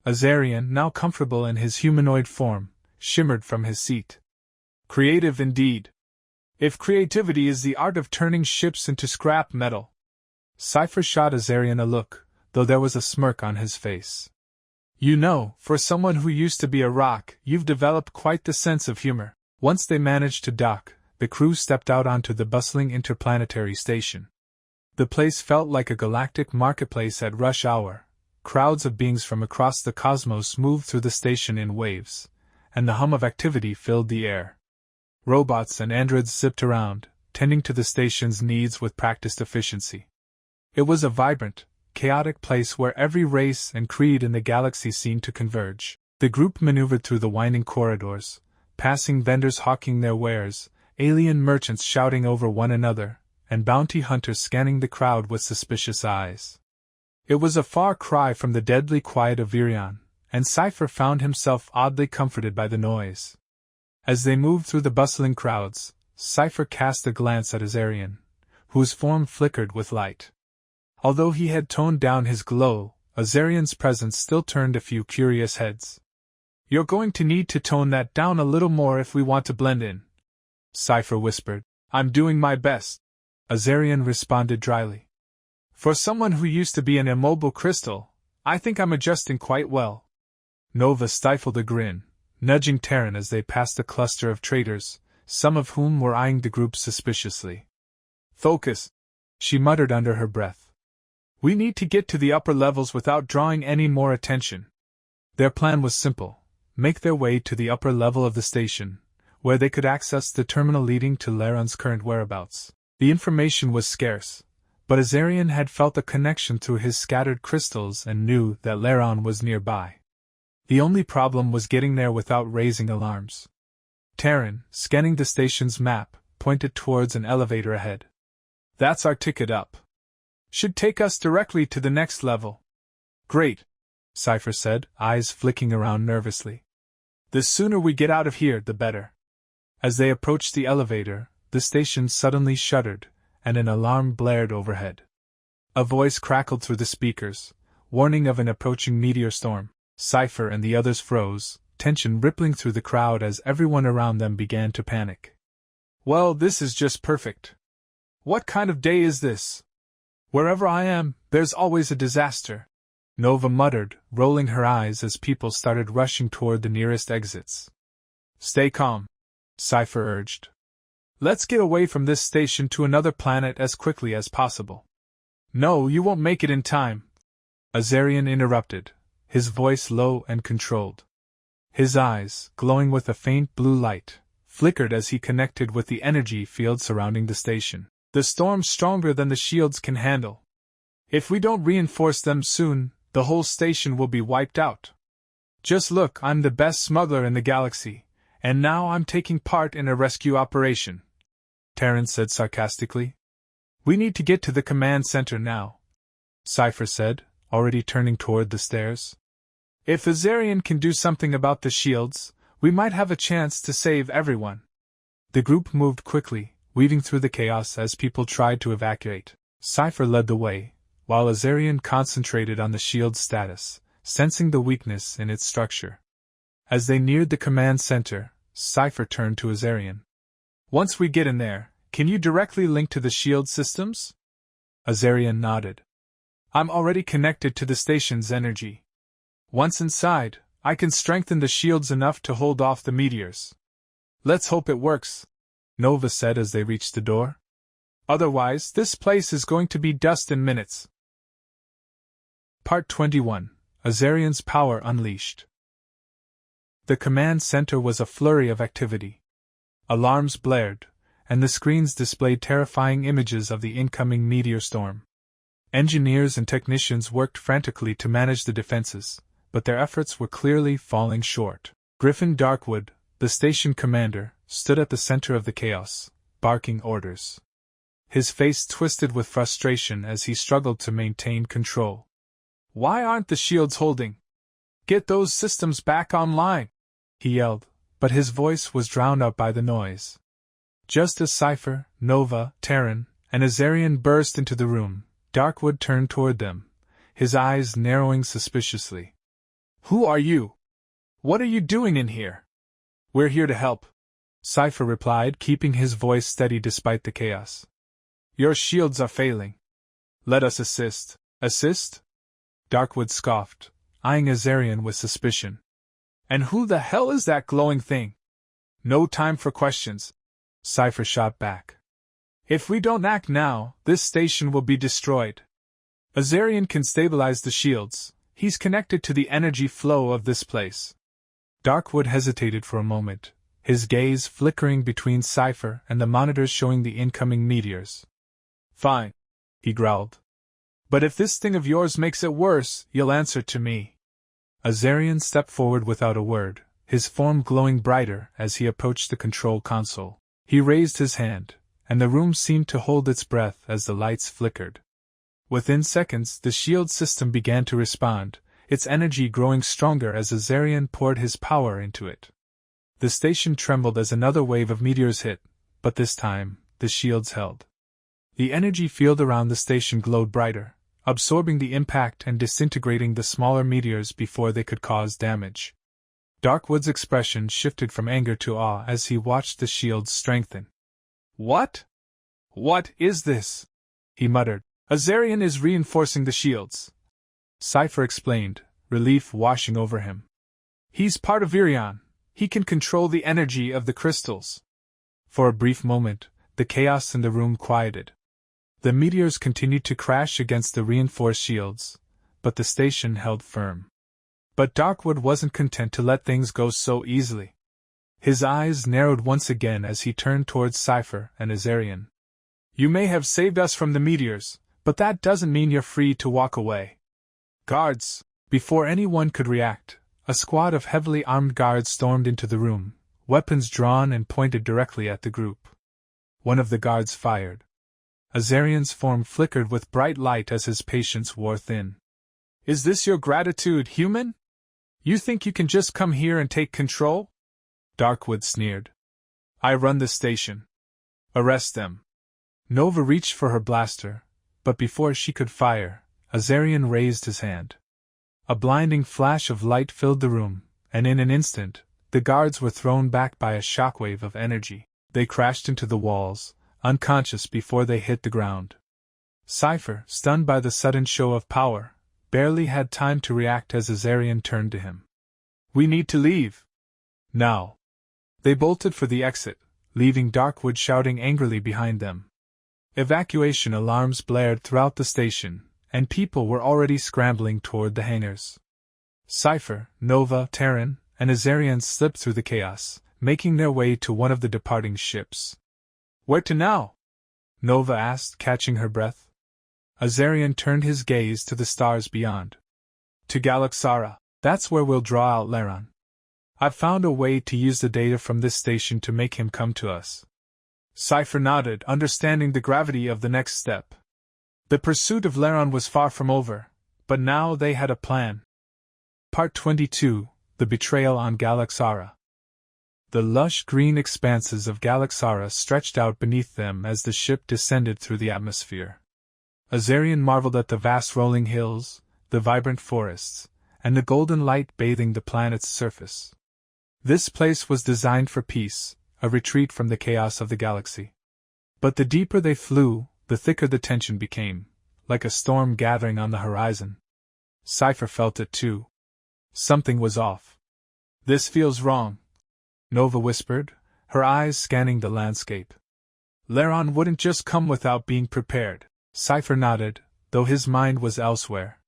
Azarian, now comfortable in his humanoid form, shimmered from his seat. Creative indeed. If creativity is the art of turning ships into scrap metal. Cypher shot Azarian a look, though there was a smirk on his face. You know, for someone who used to be a rock, you've developed quite the sense of humor. Once they managed to dock, the crew stepped out onto the bustling interplanetary station. The place felt like a galactic marketplace at rush hour. Crowds of beings from across the cosmos moved through the station in waves, and the hum of activity filled the air. Robots and androids zipped around, tending to the station's needs with practiced efficiency. It was a vibrant, chaotic place where every race and creed in the galaxy seemed to converge. The group maneuvered through the winding corridors, passing vendors hawking their wares, alien merchants shouting over one another, and bounty hunters scanning the crowd with suspicious eyes. It was a far cry from the deadly quiet of Vireon, and Cypher found himself oddly comforted by the noise. As they moved through the bustling crowds, Cypher cast a glance at Azarian, whose form flickered with light. Although he had toned down his glow, Azarian's presence still turned a few curious heads. You're going to need to tone that down a little more if we want to blend in, Cypher whispered. I'm doing my best, Azarian responded dryly. For someone who used to be an immobile crystal, I think I'm adjusting quite well. Nova stifled a grin, nudging Terran as they passed a cluster of traders, some of whom were eyeing the group suspiciously. Focus, she muttered under her breath. We need to get to the upper levels without drawing any more attention. Their plan was simple: make their way to the upper level of the station, where they could access the terminal leading to Vireon's current whereabouts. The information was scarce, but Azarian had felt a connection through his scattered crystals and knew that Vireon was nearby. The only problem was getting there without raising alarms. Terran, scanning the station's map, pointed towards an elevator ahead. That's our ticket up. Should take us directly to the next level. Great, Cypher said, eyes flicking around nervously. The sooner we get out of here, the better. As they approached the elevator, the station suddenly shuddered, and an alarm blared overhead. A voice crackled through the speakers, warning of an approaching meteor storm. Cypher and the others froze, tension rippling through the crowd as everyone around them began to panic. Well, this is just perfect. What kind of day is this? Wherever I am, there's always a disaster, Nova muttered, rolling her eyes as people started rushing toward the nearest exits. Stay calm, Cypher urged. Let's get away from this station to another planet as quickly as possible. No, you won't make it in time, Azarian interrupted, his voice low and controlled. His eyes, glowing with a faint blue light, flickered as he connected with the energy field surrounding the station. The storm's stronger than the shields can handle. If we don't reinforce them soon, the whole station will be wiped out. Just look, I'm the best smuggler in the galaxy, and now I'm taking part in a rescue operation, Terran said sarcastically. We need to get to the command center now, Cypher said, already turning toward the stairs. If the Vireon can do something about the shields, we might have a chance to save everyone. The group moved quickly, weaving through the chaos as people tried to evacuate. Cypher led the way, while a Vireon concentrated on the shield's status, sensing the weakness in its structure. As they neared the command center, Cypher turned to a Vireon. Once we get in there, can you directly link to the shield systems? A Vireon nodded. I'm already connected to the station's energy. Once inside, I can strengthen the shields enough to hold off the meteors. Let's hope it works, Nova said as they reached the door. Otherwise, this place is going to be dust in minutes. Part 21. A Vireon's Power Unleashed. The command center was a flurry of activity. Alarms blared, and the screens displayed terrifying images of the incoming meteor storm. Engineers and technicians worked frantically to manage the defenses, but their efforts were clearly falling short. Griffin Darkwood, the station commander, stood at the center of the chaos, barking orders. His face twisted with frustration as he struggled to maintain control. Why aren't the shields holding? Get those systems back online, he yelled, but his voice was drowned out by the noise. Just as Cypher, Nova, Terran, and a Vireon burst into the room, Darkwood turned toward them, his eyes narrowing suspiciously. Who are you? What are you doing in here? We're here to help, Cypher replied, keeping his voice steady despite the chaos. Your shields are failing. Let us assist. Assist? Darkwood scoffed, eyeing a Vireon with suspicion. And who the hell is that glowing thing? No time for questions, Cypher shot back. If we don't act now, this station will be destroyed. A Vireon can stabilize the shields. He's connected to the energy flow of this place. Darkwood hesitated for a moment, his gaze flickering between Cypher and the monitors showing the incoming meteors. Fine, he growled. But if this thing of yours makes it worse, you'll answer to me. A Vireon stepped forward without a word, his form glowing brighter as he approached the control console. He raised his hand, and the room seemed to hold its breath as the lights flickered. Within seconds, the shield system began to respond, its energy growing stronger as a Vireon poured his power into it. The station trembled as another wave of meteors hit, but this time, the shields held. The energy field around the station glowed brighter, absorbing the impact and disintegrating the smaller meteors before they could cause damage. Darkwood's expression shifted from anger to awe as he watched the shields strengthen. What? What is this? He muttered. A Vireon is reinforcing the shields. Cypher explained, relief washing over him. He's part of Vireon. He can control the energy of the crystals. For a brief moment, the chaos in the room quieted. The meteors continued to crash against the reinforced shields, but the station held firm. But Darkwood wasn't content to let things go so easily. His eyes narrowed once again as he turned towards Cypher and Vireon. You may have saved us from the meteors, but that doesn't mean you're free to walk away. Guards! Before anyone could react, a squad of heavily armed guards stormed into the room, weapons drawn and pointed directly at the group. One of the guards fired. A Vireon's form flickered with bright light as his patience wore thin. Is this your gratitude, human? You think you can just come here and take control? Darkwood sneered. I run the station. Arrest them. Nova reached for her blaster, but before she could fire, a Vireon raised his hand. A blinding flash of light filled the room, and in an instant, the guards were thrown back by a shockwave of energy. They crashed into the walls, unconscious before they hit the ground. Cypher, stunned by the sudden show of power, barely had time to react as a Vireon turned to him. We need to leave. Now. They bolted for the exit, leaving Darkwood shouting angrily behind them. Evacuation alarms blared throughout the station, and people were already scrambling toward the hangars. Cypher, Nova, Terran, and a Vireon slipped through the chaos, making their way to one of the departing ships. "Where to now?" Nova asked, catching her breath. Azarian turned his gaze to the stars beyond. "To Galaxara. That's where we'll draw out Leron. I've found a way to use the data from this station to make him come to us." Cypher nodded, understanding the gravity of the next step. The pursuit of Leron was far from over, but now they had a plan. Part 22: The Betrayal on Galaxara. The lush green expanses of Galaxara stretched out beneath them as the ship descended through the atmosphere. Azarian marveled at the vast rolling hills, the vibrant forests, and the golden light bathing the planet's surface. This place was designed for peace, a retreat from the chaos of the galaxy. But the deeper they flew, the thicker the tension became, like a storm gathering on the horizon. Cypher felt it too. Something was off. "This feels wrong," Nova whispered, her eyes scanning the landscape. "Leron wouldn't just come without being prepared." Cypher nodded, though his mind was elsewhere.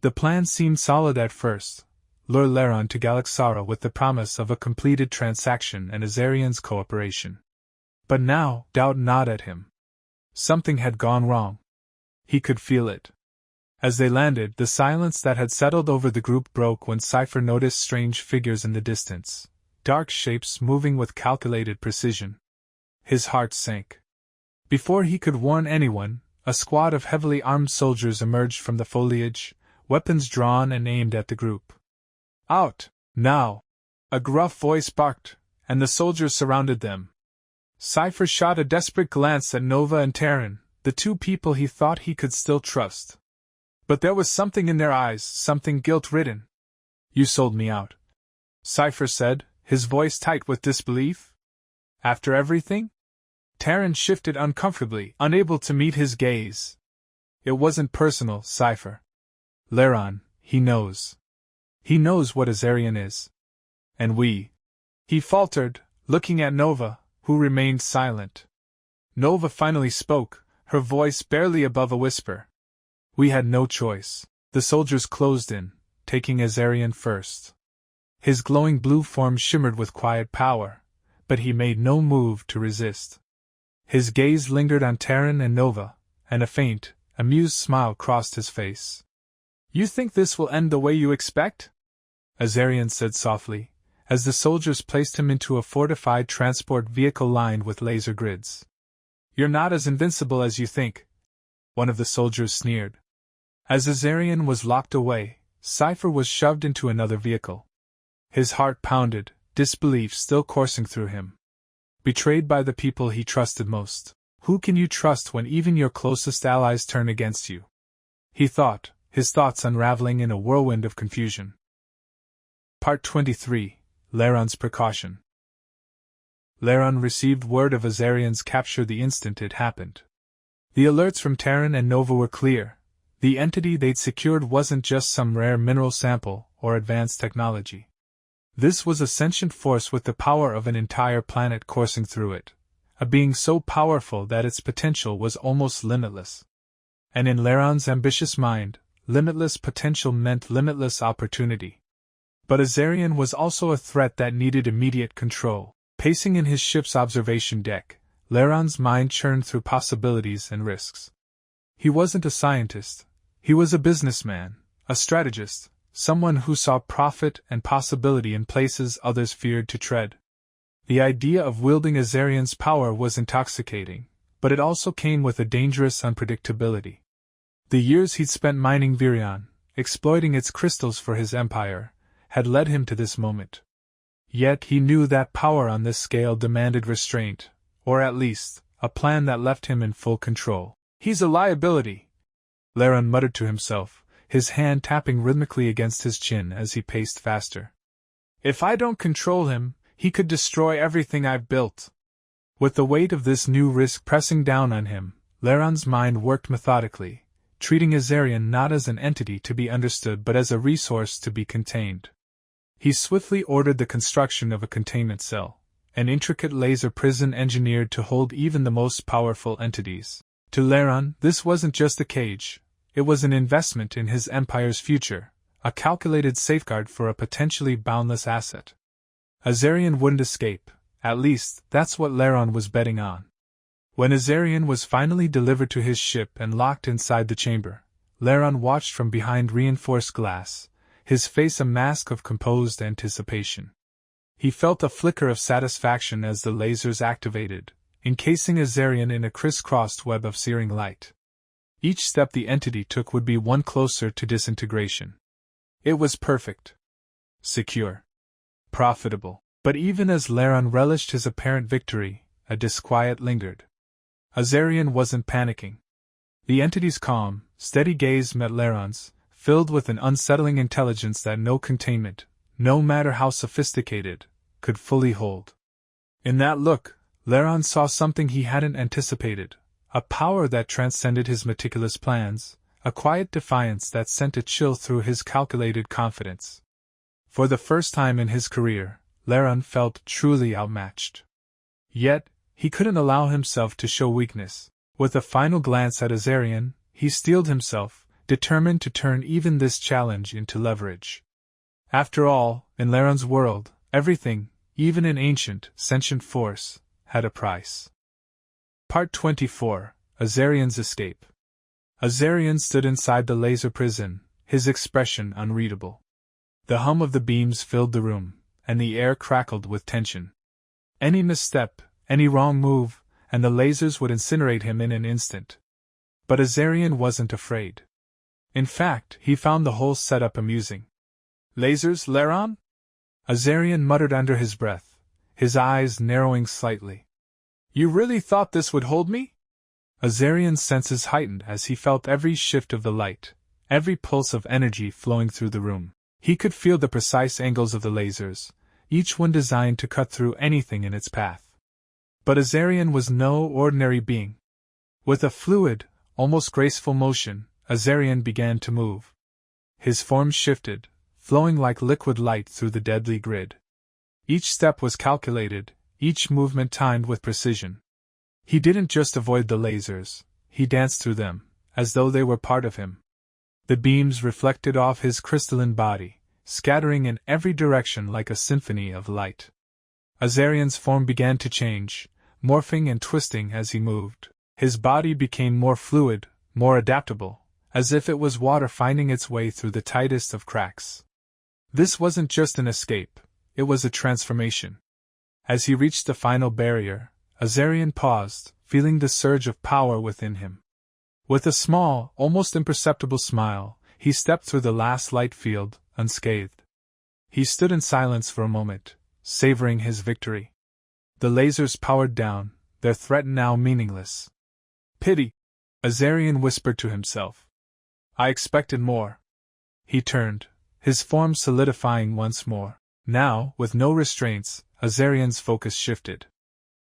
The plan seemed solid at first: lure Leron to Galaxara with the promise of a completed transaction and Azarian's cooperation. But now, doubt gnawed at him. Something had gone wrong. He could feel it. As they landed, the silence that had settled over the group broke when Cypher noticed strange figures in the distance, dark shapes moving with calculated precision. His heart sank. Before he could warn anyone, a squad of heavily armed soldiers emerged from the foliage, weapons drawn and aimed at the group. "Out, now!" a gruff voice barked, and the soldiers surrounded them. Cypher shot a desperate glance at Nova and Terran, the two people he thought he could still trust. But there was something in their eyes, something guilt-ridden. "You sold me out," Cypher said, his voice tight with disbelief. "After everything?" Terran shifted uncomfortably, unable to meet his gaze. "It wasn't personal, Cypher. Leron, he knows. He knows what Azarian is. And we..." He faltered, looking at Nova, who remained silent. Nova finally spoke, her voice barely above a whisper. "We had no choice." The soldiers closed in, taking Azarian first. His glowing blue form shimmered with quiet power, but he made no move to resist. His gaze lingered on Terran and Nova, and a faint, amused smile crossed his face. "You think this will end the way you expect?" Azarian said softly, as the soldiers placed him into a fortified transport vehicle lined with laser grids. "You're not as invincible as you think," one of the soldiers sneered. As Azarian was locked away, Cypher was shoved into another vehicle. His heart pounded, disbelief still coursing through him. Betrayed by the people he trusted most. Who can you trust when even your closest allies turn against you? He thought, his thoughts unraveling in a whirlwind of confusion. Part 23: Leron's Precaution. Leron received word of Azarian's capture the instant it happened. The alerts from Terran and Nova were clear. The entity they'd secured wasn't just some rare mineral sample or advanced technology. This was a sentient force with the power of an entire planet coursing through it, a being so powerful that its potential was almost limitless. And in Leron's ambitious mind, limitless potential meant limitless opportunity. But Azarian was also a threat that needed immediate control. Pacing in his ship's observation deck, Leron's mind churned through possibilities and risks. He wasn't a scientist. He was a businessman, a strategist, someone who saw profit and possibility in places others feared to tread. The idea of wielding Azarian's power was intoxicating, but it also came with a dangerous unpredictability. The years he'd spent mining Vireon, exploiting its crystals for his empire, had led him to this moment. Yet he knew that power on this scale demanded restraint, or at least, a plan that left him in full control. "He's a liability," Leron muttered to himself, his hand tapping rhythmically against his chin as he paced faster. "If I don't control him, he could destroy everything I've built." With the weight of this new risk pressing down on him, Leron's mind worked methodically, treating Azarian not as an entity to be understood but as a resource to be contained. He swiftly ordered the construction of a containment cell, an intricate laser prison engineered to hold even the most powerful entities. To Leron, this wasn't just a cage, it was an investment in his empire's future, a calculated safeguard for a potentially boundless asset. Azarian wouldn't escape, at least that's what Laron was betting on. When Azarian was finally delivered to his ship and locked inside the chamber, Laron watched from behind reinforced glass, his face a mask of composed anticipation. He felt a flicker of satisfaction as the lasers activated, encasing Azarian in a crisscrossed web of searing light. Each step the entity took would be one closer to disintegration. It was perfect. Secure. Profitable. But even as Laron relished his apparent victory, a disquiet lingered. Azarian wasn't panicking. The entity's calm, steady gaze met Laron's, filled with an unsettling intelligence that no containment, no matter how sophisticated, could fully hold. In that look, Laron saw something he hadn't anticipated, a power that transcended his meticulous plans, a quiet defiance that sent a chill through his calculated confidence. For the first time in his career, Laron felt truly outmatched. Yet, he couldn't allow himself to show weakness. With a final glance at Azarian, he steeled himself, determined to turn even this challenge into leverage. After all, in Laron's world, everything, even an ancient, sentient force, had a price. Part 24. Azarian's Escape. Azarian stood inside the laser prison, his expression unreadable. The hum of the beams filled the room, and the air crackled with tension. Any misstep, any wrong move, and the lasers would incinerate him in an instant. But Azarian wasn't afraid. In fact, he found the whole setup amusing. "Lasers, Laron?" Azarian muttered under his breath, his eyes narrowing slightly. "You really thought this would hold me?" Azarian's senses heightened as he felt every shift of the light, every pulse of energy flowing through the room. He could feel the precise angles of the lasers, each one designed to cut through anything in its path. But Azarian was no ordinary being. With a fluid, almost graceful motion, Azarian began to move. His form shifted, flowing like liquid light through the deadly grid. Each step was calculated, each movement timed with precision. He didn't just avoid the lasers, he danced through them, as though they were part of him. The beams reflected off his crystalline body, scattering in every direction like a symphony of light. Azarian's form began to change, morphing and twisting as he moved. His body became more fluid, more adaptable, as if it was water finding its way through the tightest of cracks. This wasn't just an escape, it was a transformation. As he reached the final barrier, Azarian paused, feeling the surge of power within him. With a small, almost imperceptible smile, he stepped through the last light field, unscathed. He stood in silence for a moment, savoring his victory. The lasers powered down, their threat now meaningless. "Pity," Azarian whispered to himself. "I expected more." He turned, his form solidifying once more. Now, with no restraints, Azarian's focus shifted.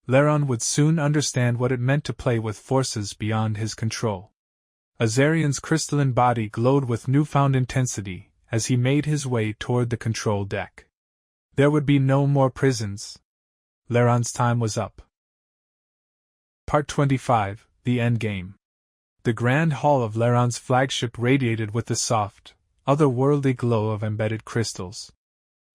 Laron would soon understand what it meant to play with forces beyond his control. Azarian's crystalline body glowed with newfound intensity as he made his way toward the control deck. There would be no more prisons. Laron's time was up. Part 25. The Endgame. The grand hall of Laron's flagship radiated with the soft, otherworldly glow of embedded crystals.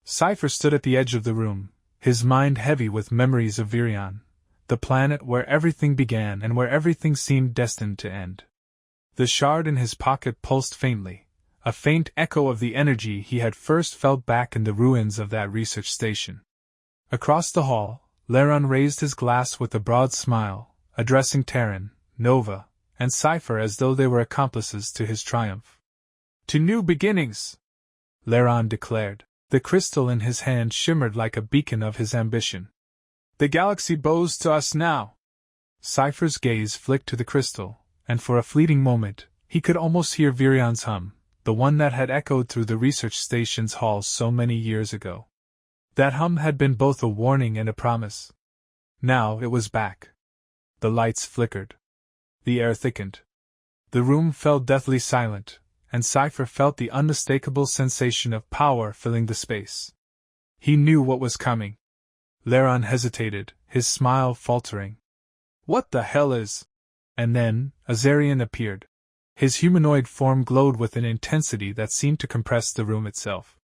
Cypher stood at the edge of the room, his mind heavy with memories of Vireon, the planet where everything began and where everything seemed destined to end. The shard in his pocket pulsed faintly, a faint echo of the energy he had first felt back in the ruins of that research station. Across the hall, Laron raised his glass with a broad smile, addressing Terran, Nova, and Cypher as though they were accomplices to his triumph. "To new beginnings!" Laron declared. The crystal in his hand shimmered like a beacon of his ambition. "The galaxy bows to us now!" Cypher's gaze flicked to the crystal, and for a fleeting moment, he could almost hear Vireon's hum, the one that had echoed through the research station's halls so many years ago. That hum had been both a warning and a promise. Now it was back. The lights flickered. The air thickened. The room fell deathly silent, and Cypher felt the unmistakable sensation of power filling the space. He knew what was coming. Laron hesitated, his smile faltering. "What the hell is—" And then, Azarian appeared. His humanoid form glowed with an intensity that seemed to compress the room itself.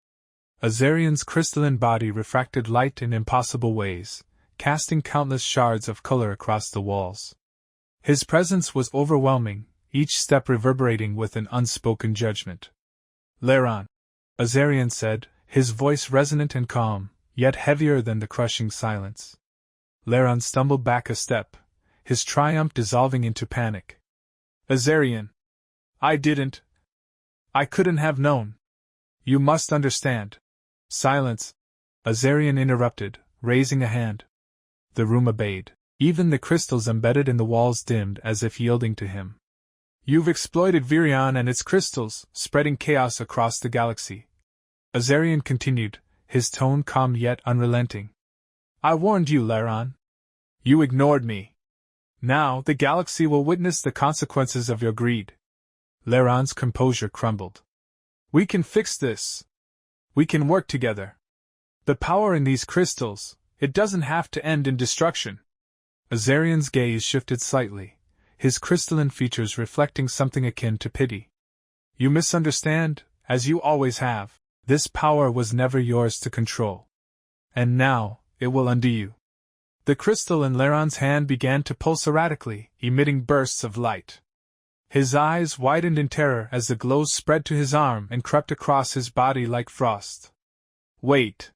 Azarian's crystalline body refracted light in impossible ways, casting countless shards of color across the walls. His presence was overwhelming, each step reverberating with an unspoken judgment. "Leron," Azarian said, his voice resonant and calm, yet heavier than the crushing silence. Leron stumbled back a step, his triumph dissolving into panic. "Azarian! I couldn't have known. You must understand." "Silence!" Azarian interrupted, raising a hand. The room obeyed. Even the crystals embedded in the walls dimmed as if yielding to him. "You've exploited Vireon and its crystals, spreading chaos across the galaxy," Azarian continued, his tone calm yet unrelenting. "I warned you, Leron. You ignored me. Now the galaxy will witness the consequences of your greed." Leron's composure crumbled. "We can fix this. We can work together. The power in these crystals, it doesn't have to end in destruction." Azarian's gaze shifted slightly, his crystalline features reflecting something akin to pity. "You misunderstand, as you always have. This power was never yours to control. And now, it will undo you." The crystal in Leron's hand began to pulse erratically, emitting bursts of light. His eyes widened in terror as the glow spread to his arm and crept across his body like frost. "Wait!"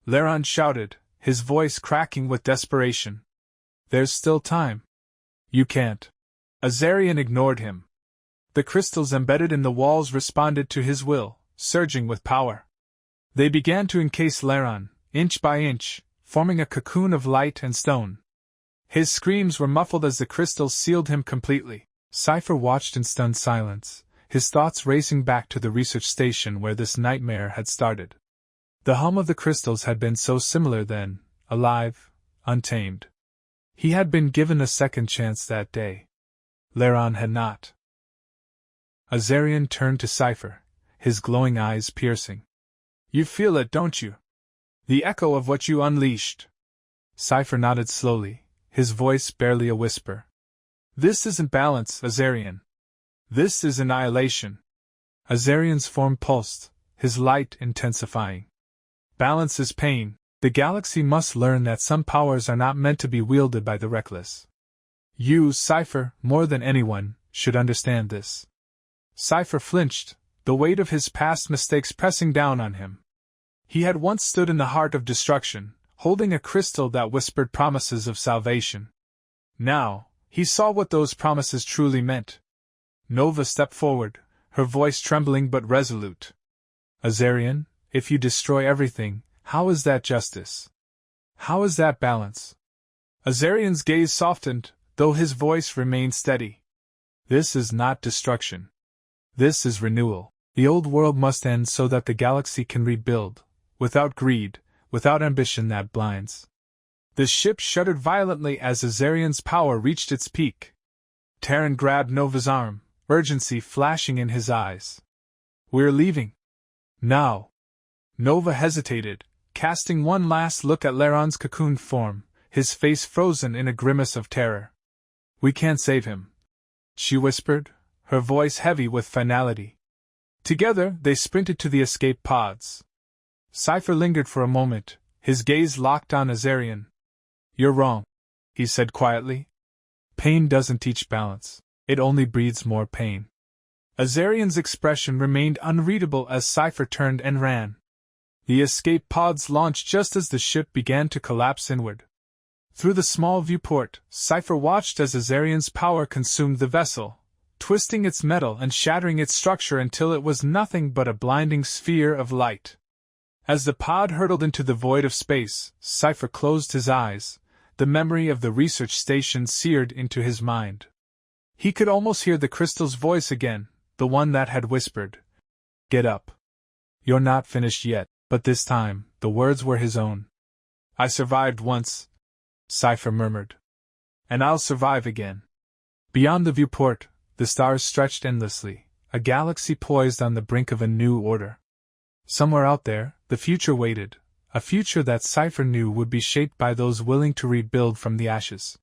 Leron shouted, his voice cracking with desperation. "There's still time." "You can't." Azarian ignored him. The crystals embedded in the walls responded to his will, surging with power. They began to encase Leron, inch by inch, forming a cocoon of light and stone. His screams were muffled as the crystals sealed him completely. Cypher watched in stunned silence, his thoughts racing back to the research station where this nightmare had started. The hum of the crystals had been so similar then, alive, untamed. He had been given a second chance that day. Leron had not. Azarian turned to Cypher, his glowing eyes piercing. "You feel it, don't you? The echo of what you unleashed." Cypher nodded slowly, his voice barely a whisper. "This isn't balance, Azarian. This is annihilation." Azarian's form pulsed, his light intensifying. "Balance is pain. The galaxy must learn that some powers are not meant to be wielded by the reckless. You, Cypher, more than anyone, should understand this." Cypher flinched, the weight of his past mistakes pressing down on him. He had once stood in the heart of destruction, holding a crystal that whispered promises of salvation. Now, he saw what those promises truly meant. Nova stepped forward, her voice trembling but resolute. "Azarian, if you destroy everything, how is that justice? How is that balance?" Azarian's gaze softened, though his voice remained steady. "This is not destruction. This is renewal. The old world must end so that the galaxy can rebuild, without greed, without ambition that blinds." The ship shuddered violently as Azarian's power reached its peak. Terran grabbed Nova's arm, urgency flashing in his eyes. "We're leaving. Now." Nova hesitated, casting one last look at Leron's cocooned form, his face frozen in a grimace of terror. "We can't save him," she whispered, her voice heavy with finality. Together, they sprinted to the escape pods. Cypher lingered for a moment, his gaze locked on Azarian. "You're wrong," he said quietly. "Pain doesn't teach balance, it only breeds more pain." Azarian's expression remained unreadable as Cypher turned and ran. The escape pods launched just as the ship began to collapse inward. Through the small viewport, Cypher watched as Azarian's power consumed the vessel, twisting its metal and shattering its structure until it was nothing but a blinding sphere of light. As the pod hurtled into the void of space, Cypher closed his eyes, the memory of the research station seared into his mind. He could almost hear the crystal's voice again, the one that had whispered, "Get up. You're not finished yet," but this time, the words were his own. "I survived once," Cypher murmured. "And I'll survive again." Beyond the viewport, the stars stretched endlessly, a galaxy poised on the brink of a new order. Somewhere out there, the future waited, a future that Cypher knew would be shaped by those willing to rebuild from the ashes.